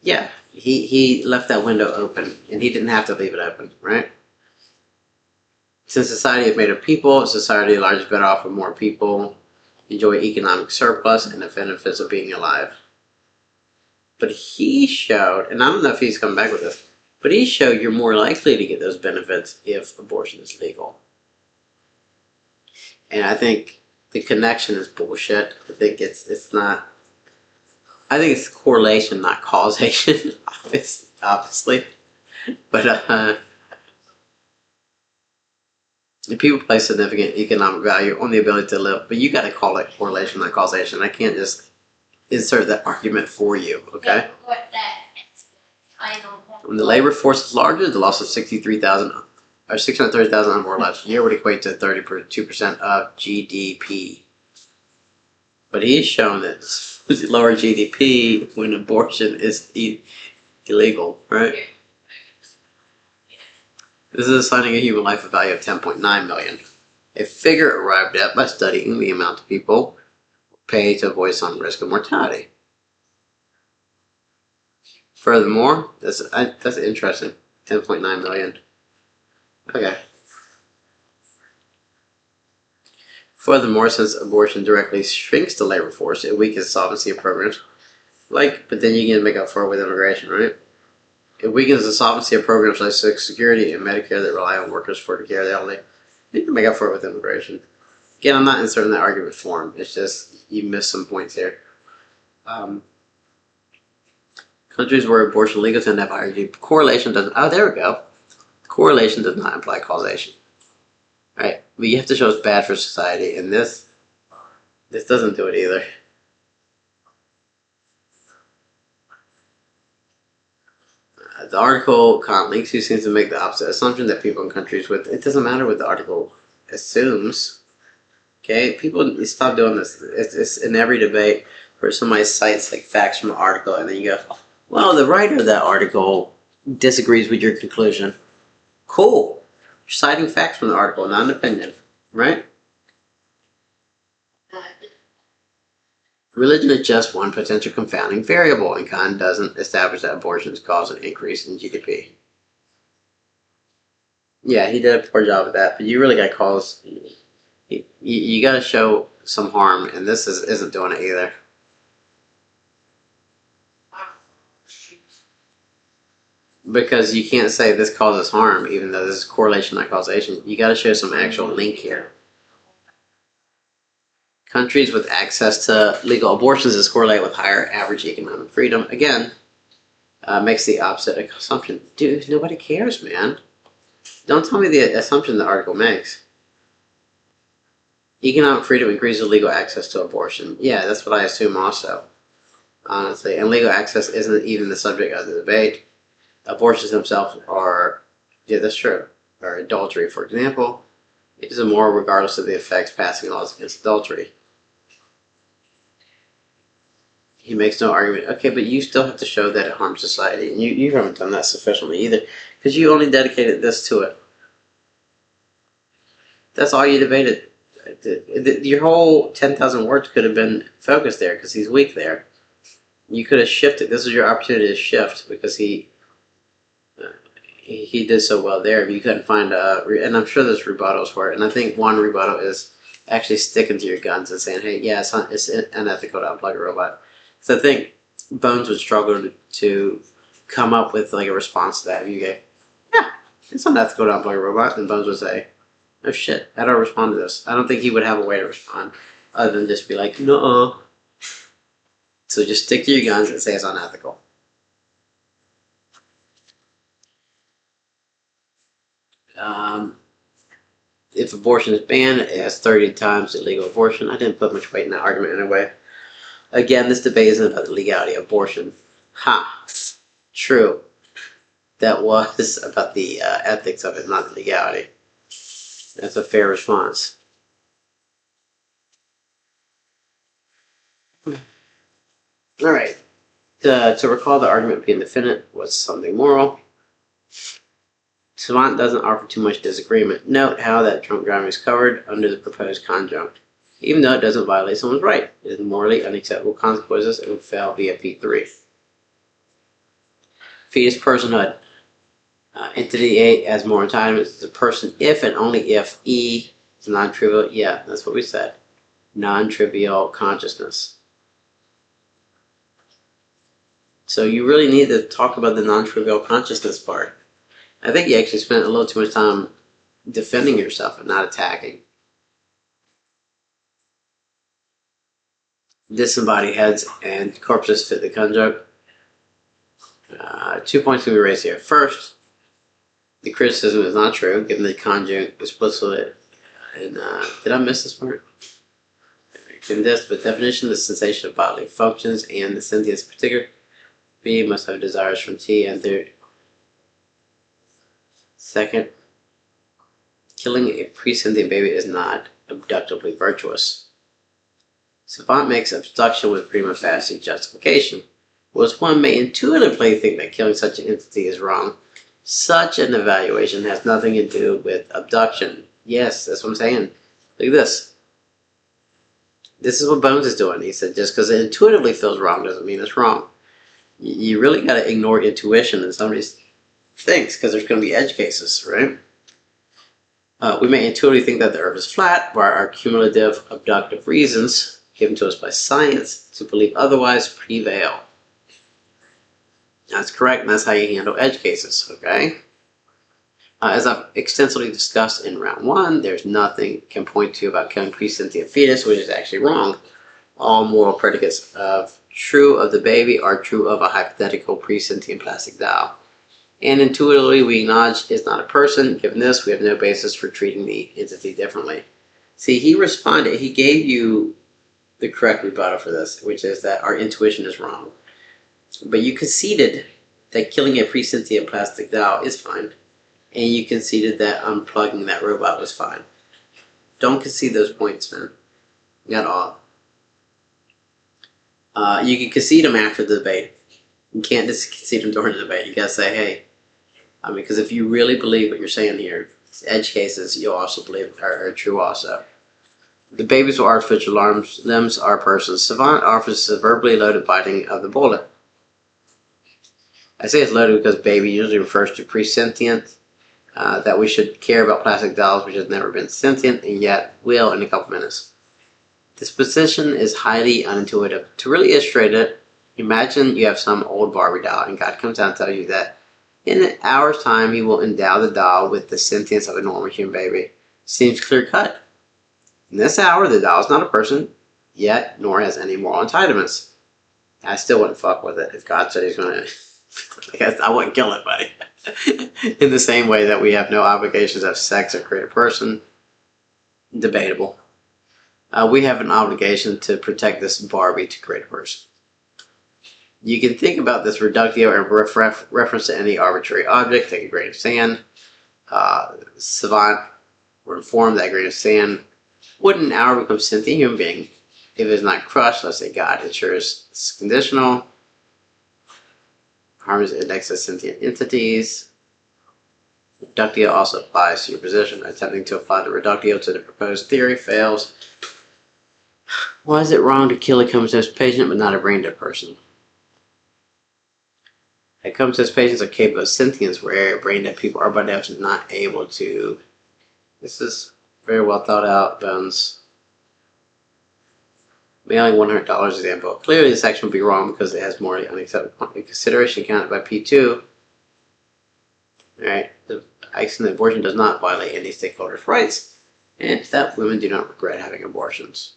Yeah, he left that window open, and he didn't have to leave it open, right? Since society is made of people, society at large is better off with more people, enjoy economic surplus, and the benefits of being alive. But he showed, and I don't know if he's coming back with this, but he showed you're more likely to get those benefits if abortion is legal. And I think the connection is bullshit. I think it's not. I think it's correlation, not causation. Obviously, but people place significant economic value on the ability to live. But you got to call it correlation, not causation. I can't just insert that argument for you. Okay. What that? I know. When the labor force is larger, the loss of 63,000 or 630,000 unborn lives a year would equate to 32% of GDP. But he's shown that lower GDP when abortion is illegal, right? This is assigning a human life a value of 10.9 million. A figure arrived at by studying the amount of people pay to avoid some risk of mortality. Furthermore, that's interesting. 10.9 million. Okay. Furthermore, since abortion directly shrinks the labor force, it weakens solvency of programs. But then you can make up for it with immigration, right? It weakens the solvency of programs like Social Security and Medicare that rely on workers for the care of the elderly. You can make up for it with immigration. Again, I'm not inserting that argument form. It's just you missed some points here. Countries where abortion legal tend to have higher GDP. Correlation doesn't. Oh, there we go. Correlation does not imply causation. Right? But you have to show it's bad for society, and this doesn't do it either. The article Kant links who seems to make the opposite assumption that people in countries with it doesn't matter what the article assumes. Okay, people stop doing this. It's in every debate where somebody cites like facts from the article, and then you go, "Well, the writer of that article disagrees with your conclusion." Cool. You're citing facts from the article, not an opinion, right? Religion is just one potential confounding variable, and Kant doesn't establish that abortions cause an increase in GDP. Yeah, he did a poor job of that, but you really got calls. You got to show some harm, and this isn't doing it either. Because you can't say this causes harm, even though this is correlation, not causation. You got to show some actual link here. Countries with access to legal abortions is correlated with higher average economic freedom. Again, makes the opposite assumption. Dude, nobody cares, man. Don't tell me the assumption the article makes. Economic freedom increases legal access to abortion. Yeah, that's what I assume also, honestly. And legal access isn't even the subject of the debate. Abortions themselves are, yeah, that's true, or adultery, for example. It is immoral regardless of the effects passing laws against adultery. He makes no argument. Okay, but you still have to show that it harms society. And you haven't done that sufficiently either, because you only dedicated this to it. That's all you debated. Your whole 10,000 words could have been focused there, because he's weak there. You could have shifted. This is your opportunity to shift, because he did so well there. But you couldn't find and I'm sure there's rebuttals for it. And I think one rebuttal is actually sticking to your guns and saying, "Hey, yeah, it's unethical to unplug a robot." So I think Bones would struggle to come up with like a response to that. If you go, "Yeah, it's unethical to unplug a robot," and Bones would say, "Oh shit, how do I respond to this?" I don't think he would have a way to respond other than just be like, "No." So just stick to your guns and say it's unethical. If abortion is banned, it has 30 times the legal abortion. I didn't put much weight in that argument anyway. Again, this debate isn't about the legality of abortion. Ha! True. That was about the ethics of it, not the legality. That's a fair response. Alright. To recall the argument being defendant was something moral. Savant doesn't offer too much disagreement. Note how that drunk driving is covered under the proposed conjunct. Even though it doesn't violate someone's right, it is morally unacceptable consequences and would fail via P3. Fetus personhood. Entity A has more entitlements to the person if and only if E is non-trivial. Yeah, that's what we said. Non-trivial consciousness. So you really need to talk about the non-trivial consciousness part. I think you actually spent a little too much time defending yourself and not attacking. Disembodied heads and corpses fit the conjunct. 2 points can be raised here. First, the criticism is not true, given the conjunct explicitly. And did I miss this part? In this, but definition, the sensation of bodily functions and the sentience in particular, B must have desires from T. And third, second, killing a pre-sentient baby is not abductively virtuous. Savant makes abduction with prima facie justification. Whilst one may intuitively think that killing such an entity is wrong, such an evaluation has nothing to do with abduction. Yes, that's what I'm saying. Look at this. This is what Bones is doing. He said just because it intuitively feels wrong doesn't mean it's wrong. You really got to ignore intuition in some of these things because there's going to be edge cases, right? We may intuitively think that the earth is flat, while our cumulative abductive reasons given to us by science to believe otherwise prevail. That's correct, and that's how you handle edge cases, okay? As I've extensively discussed in round 1, there's nothing can point to about killing pre-sentient fetus, which is actually wrong. All moral predicates of true of the baby are true of a hypothetical pre-sentient plastic doll. And intuitively, we acknowledge it's not a person. Given this, we have no basis for treating the entity differently. See, he responded, he gave you the correct rebuttal for this, which is that our intuition is wrong. But you conceded that killing a pre-sentient plastic doll is fine. And you conceded that unplugging that robot was fine. Don't concede those points, man. At all. You can concede them after the debate. You can't just concede them during the debate. You gotta say, hey, because if you really believe what you're saying here, edge cases you'll also believe are true also. The babies with artificial limbs are persons. Savant offers a verbally loaded biting of the bullet. I say it's loaded because baby usually refers to pre-sentient. That we should care about plastic dolls which have never been sentient and yet will in a couple minutes. This position is highly unintuitive. To really illustrate it, imagine you have some old Barbie doll and God comes down and tells you that in an hour's time he will endow the doll with the sentience of a normal human baby. Seems clear cut. In this hour, the doll is not a person, yet nor has any moral entitlements. I still wouldn't fuck with it if God said he's going to... I wouldn't kill it, buddy. In the same way that we have no obligations to have sex or create a person. Debatable. We have an obligation to protect this Barbie to create a person. You can think about this reductio in reference to any arbitrary object, take a grain of sand. Savant were informed that a grain of sand would in an hour become a sentient human being if it is not crushed. Let's say God ensures it's conditional. Harm's index of sentient entities. Reductio also applies to your position. Attempting to apply the reductio to the proposed theory fails. Why is it wrong to kill a comatose patient but not a brain-dead person? A comatose patients are capable of sentience where brain-dead people are by definition not able to. This is very well thought out, Bones. Mailing $100 example. Clearly this action would be wrong because it has morally unacceptable consideration counted by P2. Alright, the accident abortion does not violate any stakeholders' rights, and that women do not regret having abortions.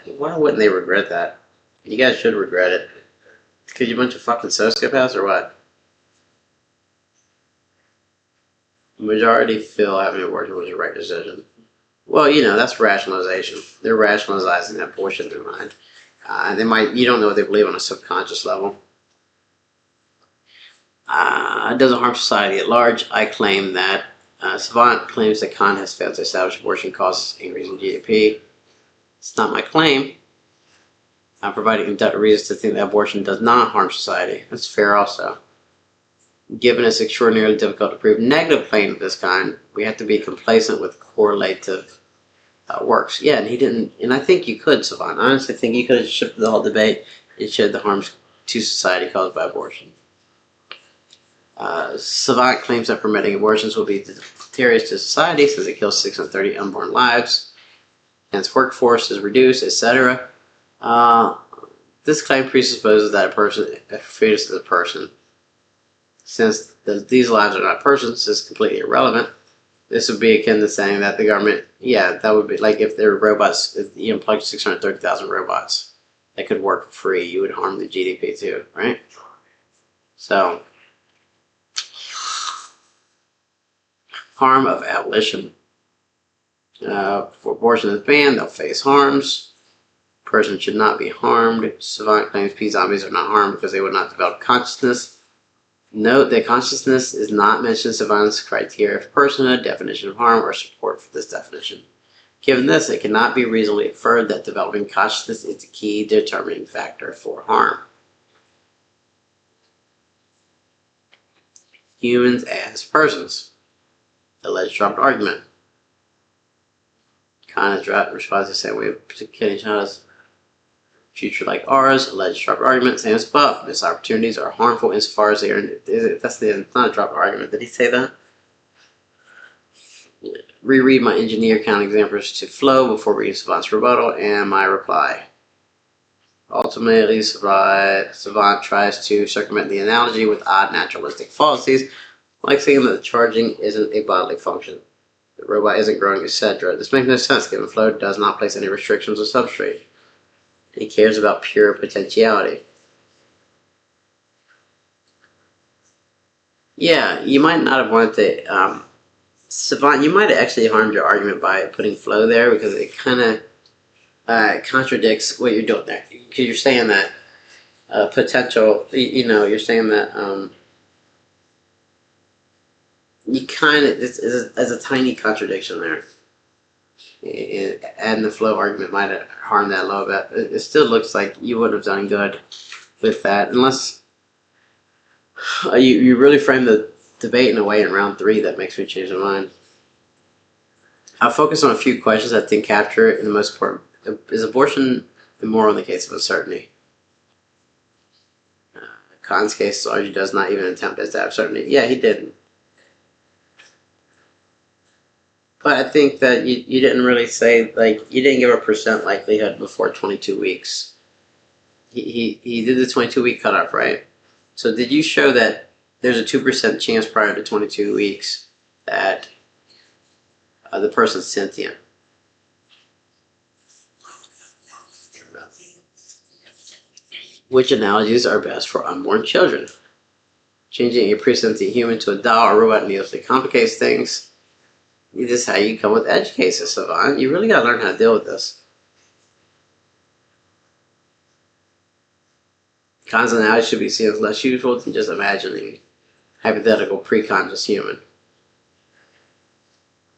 Why wouldn't they regret that? You guys should regret it. Because you're a bunch of fucking sociopaths or what? The majority feel having abortion was the right decision. Well, that's rationalization. They're rationalizing that bullshit in their mind. You don't know what they believe on a subconscious level. It doesn't harm society at large. I claim that Savant claims that Khan has failed to establish abortion causes increasing GDP. It's not my claim. I'm providing inductive reasons to think that abortion does not harm society. That's fair also. Given it's extraordinarily difficult to prove negative claims of this kind, we have to be complacent with correlative works. Yeah, and he didn't, and I think you could, Savant. I honestly think you could have shifted the whole debate and showed the harms to society caused by abortion. Savant claims that permitting abortions will be deleterious to society since it kills 630 unborn lives, hence workforce is reduced, etc. This claim presupposes that a fetus is a person. Since these lives are not persons, it's completely irrelevant. This would be akin to saying that the government, yeah, that would be like if there were robots, if you unplugged 630,000 robots that could work for free, you would harm the GDP too, right? So, harm of abolition. For abortion is banned, they'll face harms. Person should not be harmed. Savant claims P zombies are not harmed because they would not develop consciousness. Note that consciousness is not mentioned in Savant's criteria of personhood, definition of harm, or support for this definition. Given this, it cannot be reasonably inferred that developing consciousness is the key determining factor for harm. Humans as persons. Alleged dropped argument. Khan has dropped response the same way of killing child's future like ours. Alleged dropped argument. Same as above. Missed opportunities are harmful insofar as they are. It's not a dropped argument. Did he say that? Reread my engineer count examples to flow before reading Savant's rebuttal and my reply. Ultimately, Savant tries to circumvent the analogy with odd naturalistic fallacies, like saying that the charging isn't a bodily function. The robot isn't growing, etc. This makes no sense given flow does not place any restrictions on substrate. He cares about pure potentiality. Yeah, you might not have wanted to... Savant, you might have actually harmed your argument by putting flow there because it kind of contradicts what you're doing there. Because you're saying that potential, you're saying that you kind of, there's a tiny contradiction there. And the flow argument might have harmed that a little bit. It still looks like you would have done good with that, unless you really frame the debate in a way in round 3 that makes me change my mind. I'll focus on a few questions that didn't capture it in the most part. Is abortion immoral in the case of uncertainty? Khan's case largely does not even attempt to have certainty. Yeah, he didn't. But I think that you didn't really say, like, you didn't give a percent likelihood before 22 weeks. He did the 22-week cutoff, right? So did you show that there's a 2% chance prior to 22 weeks that the person's sentient? Which analogies are best for unborn children? Changing a pre-sentient human to a doll or robot needlessly complicates things. This is how you come with edge cases, Savant. You really gotta learn how to deal with this. Khan's analogy should be seen as less useful than just imagining hypothetical pre-conscious human.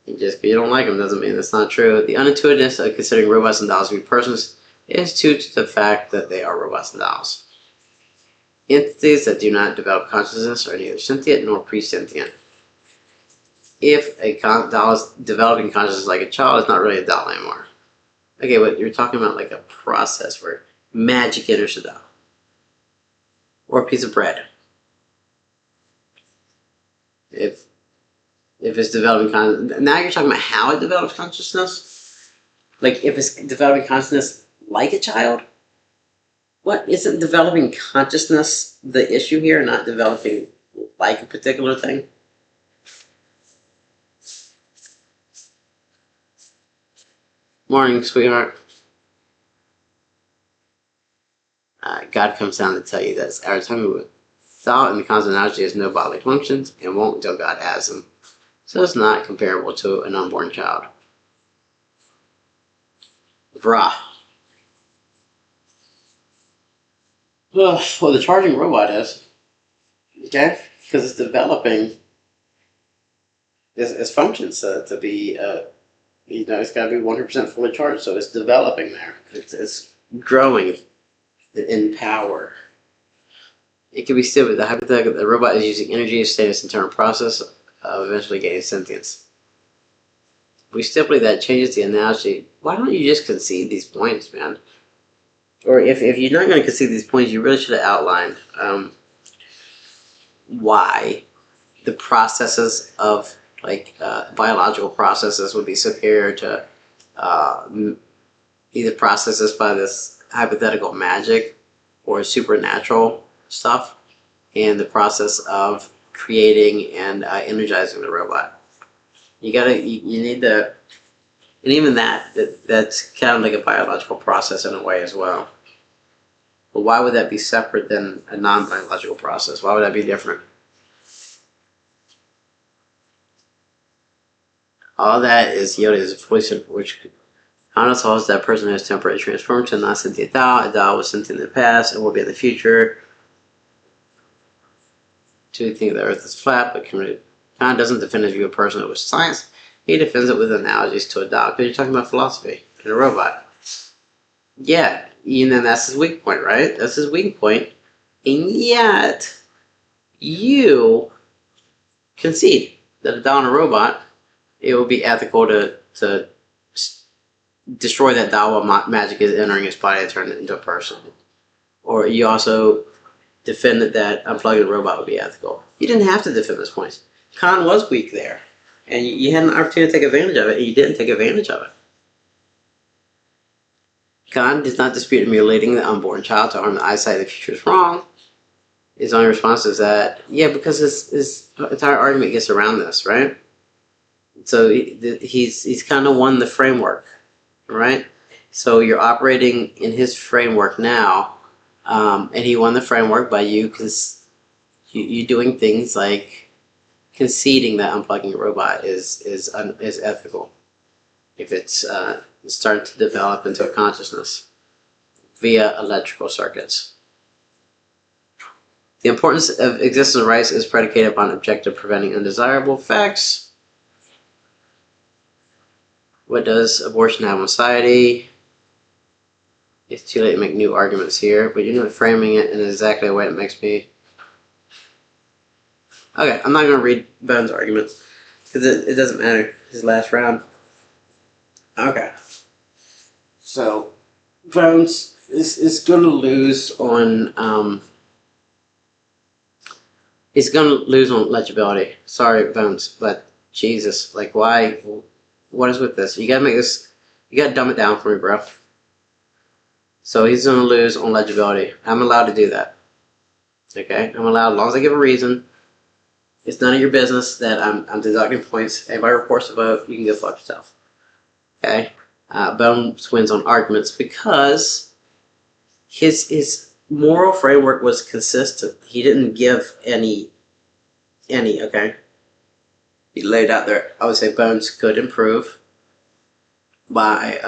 And just because you don't like them doesn't mean it's not true. The unintuitiveness of considering robots and dolls to be persons is due to the fact that they are robots and dolls. Entities that do not develop consciousness are neither sentient nor pre-sentient. If a doll is developing consciousness like a child, it's not really a doll anymore. Okay, but you're talking about like a process where magic enters the doll. Or a piece of bread. If it's developing consciousness, now you're talking about how it develops consciousness? Like if it's developing consciousness like a child? What, isn't developing consciousness the issue here, not developing like a particular thing? Morning, sweetheart. God comes down to tell you this. Our time with thought and the cosmology has no bodily functions and won't until God has them. So it's not comparable to an unborn child. Brah. Well, the charging robot is. Okay? Because it's developing its functions to be, it's got to be 100% fully charged. So it's developing there. It's growing in power. It can be stupid. The hypothetical that the robot is using energy to sustain its internal process of eventually gaining sentience. We stipulate that changes the analogy. Why don't you just concede these points, man? Or if you're not going to concede these points, you really should have outlined why the processes of biological processes would be superior to either processes by this hypothetical magic or supernatural stuff, and the process of creating and energizing the robot. You need to, and even that's kind of like a biological process in a way as well. But why would that be separate than a non-biological process? Why would that be different? All that is Yoda is a voice which Hana tells that person has temporarily transformed to a non-sentient Dao. A Dao was sentient in the past and will be in the future. To think the Earth is flat, but Khan doesn't defend his view of personhood with science. He defends it with analogies to a Dao. Because you're talking about philosophy and a robot. Yeah, and then that's his weak point, right? That's his weak point. And yet, you concede that a Dao and a robot, it would be ethical to destroy that Dao while magic is entering his body and turn it into a person. Or you also defended that unplugging a robot would be ethical. You didn't have to defend those points. Khan was weak there. And you had an opportunity to take advantage of it, and you didn't take advantage of it. Khan does not dispute mutilating the unborn child to harm the eyesight of the future is wrong. His only response is that, yeah, because his entire argument gets around this, right? So he's kind of won the framework, right? So you're operating in his framework now, and he won the framework by you doing things like conceding that unplugging a robot is ethical if it's starting to develop into a consciousness via electrical circuits. The importance of existence of rights is predicated upon objective preventing undesirable effects. What does abortion have on society? It's too late to make new arguments here, but you're not framing it in exactly the way it makes me. Okay, I'm not going to read Bones' arguments because it doesn't matter. His last round. Okay. So, Bones is going to lose on. He's going to lose on legibility. Sorry, Bones, but Jesus, like, why? What is with this? You got to make this. You got to dumb it down for me, bro. So he's going to lose on legibility. I'm allowed to do that. Okay? I'm allowed, as long as I give a reason. It's none of your business that I'm deducting points. Anybody reports a vote, you can go fuck yourself. Okay? Bones wins on arguments because his moral framework was consistent. He didn't give any, okay? He laid out there. I would say Bones could improve by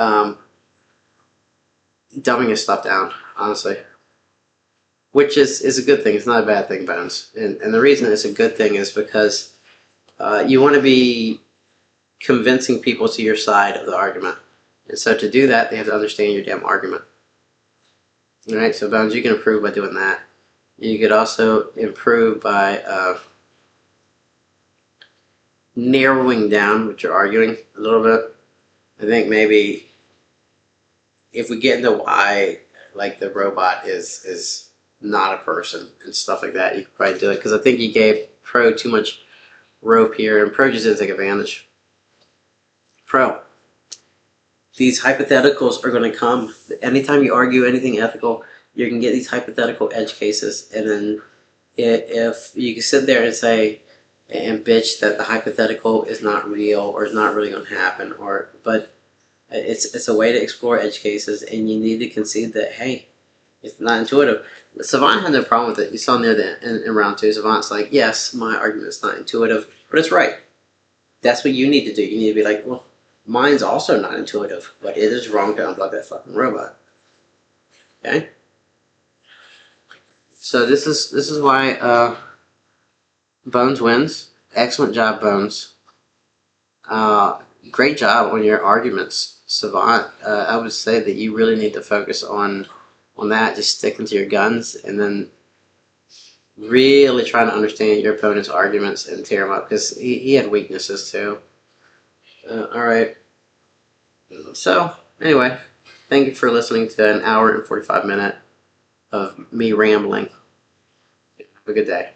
dumbing his stuff down, honestly. Which is a good thing. It's not a bad thing, Bones. And the reason it's a good thing is because you want to be convincing people to your side of the argument. And so to do that, they have to understand your damn argument. Alright, so Bones, you can improve by doing that. You could also improve by narrowing down what you're arguing a little bit. I think maybe if we get into why like the robot is not a person and stuff like that, you could probably do it. Because I think you gave Pro too much rope here, and Pro just didn't take advantage. Pro, these hypotheticals are going to come. Anytime you argue anything ethical, you're going to get these hypothetical edge cases. And then if you can sit there and say, and bitch that the hypothetical is not real or is not really going to happen, but it's a way to explore edge cases, and you need to concede that, hey, it's not intuitive. Savant had no problem with it. You saw near the in round 2, Savant's like, yes, my argument is not intuitive, but it's right. That's what you need to do. You need to be like, well, mine's also not intuitive, but it is wrong to unplug that fucking robot. Okay? So this is why Bones wins. Excellent job, Bones. Great job on your arguments, Savant. I would say that you really need to focus on that, just sticking to your guns, and then really trying to understand your opponent's arguments and tear him up because he had weaknesses too. All right. So anyway, thank you for listening to an hour and 45 minute of me rambling. Have a good day.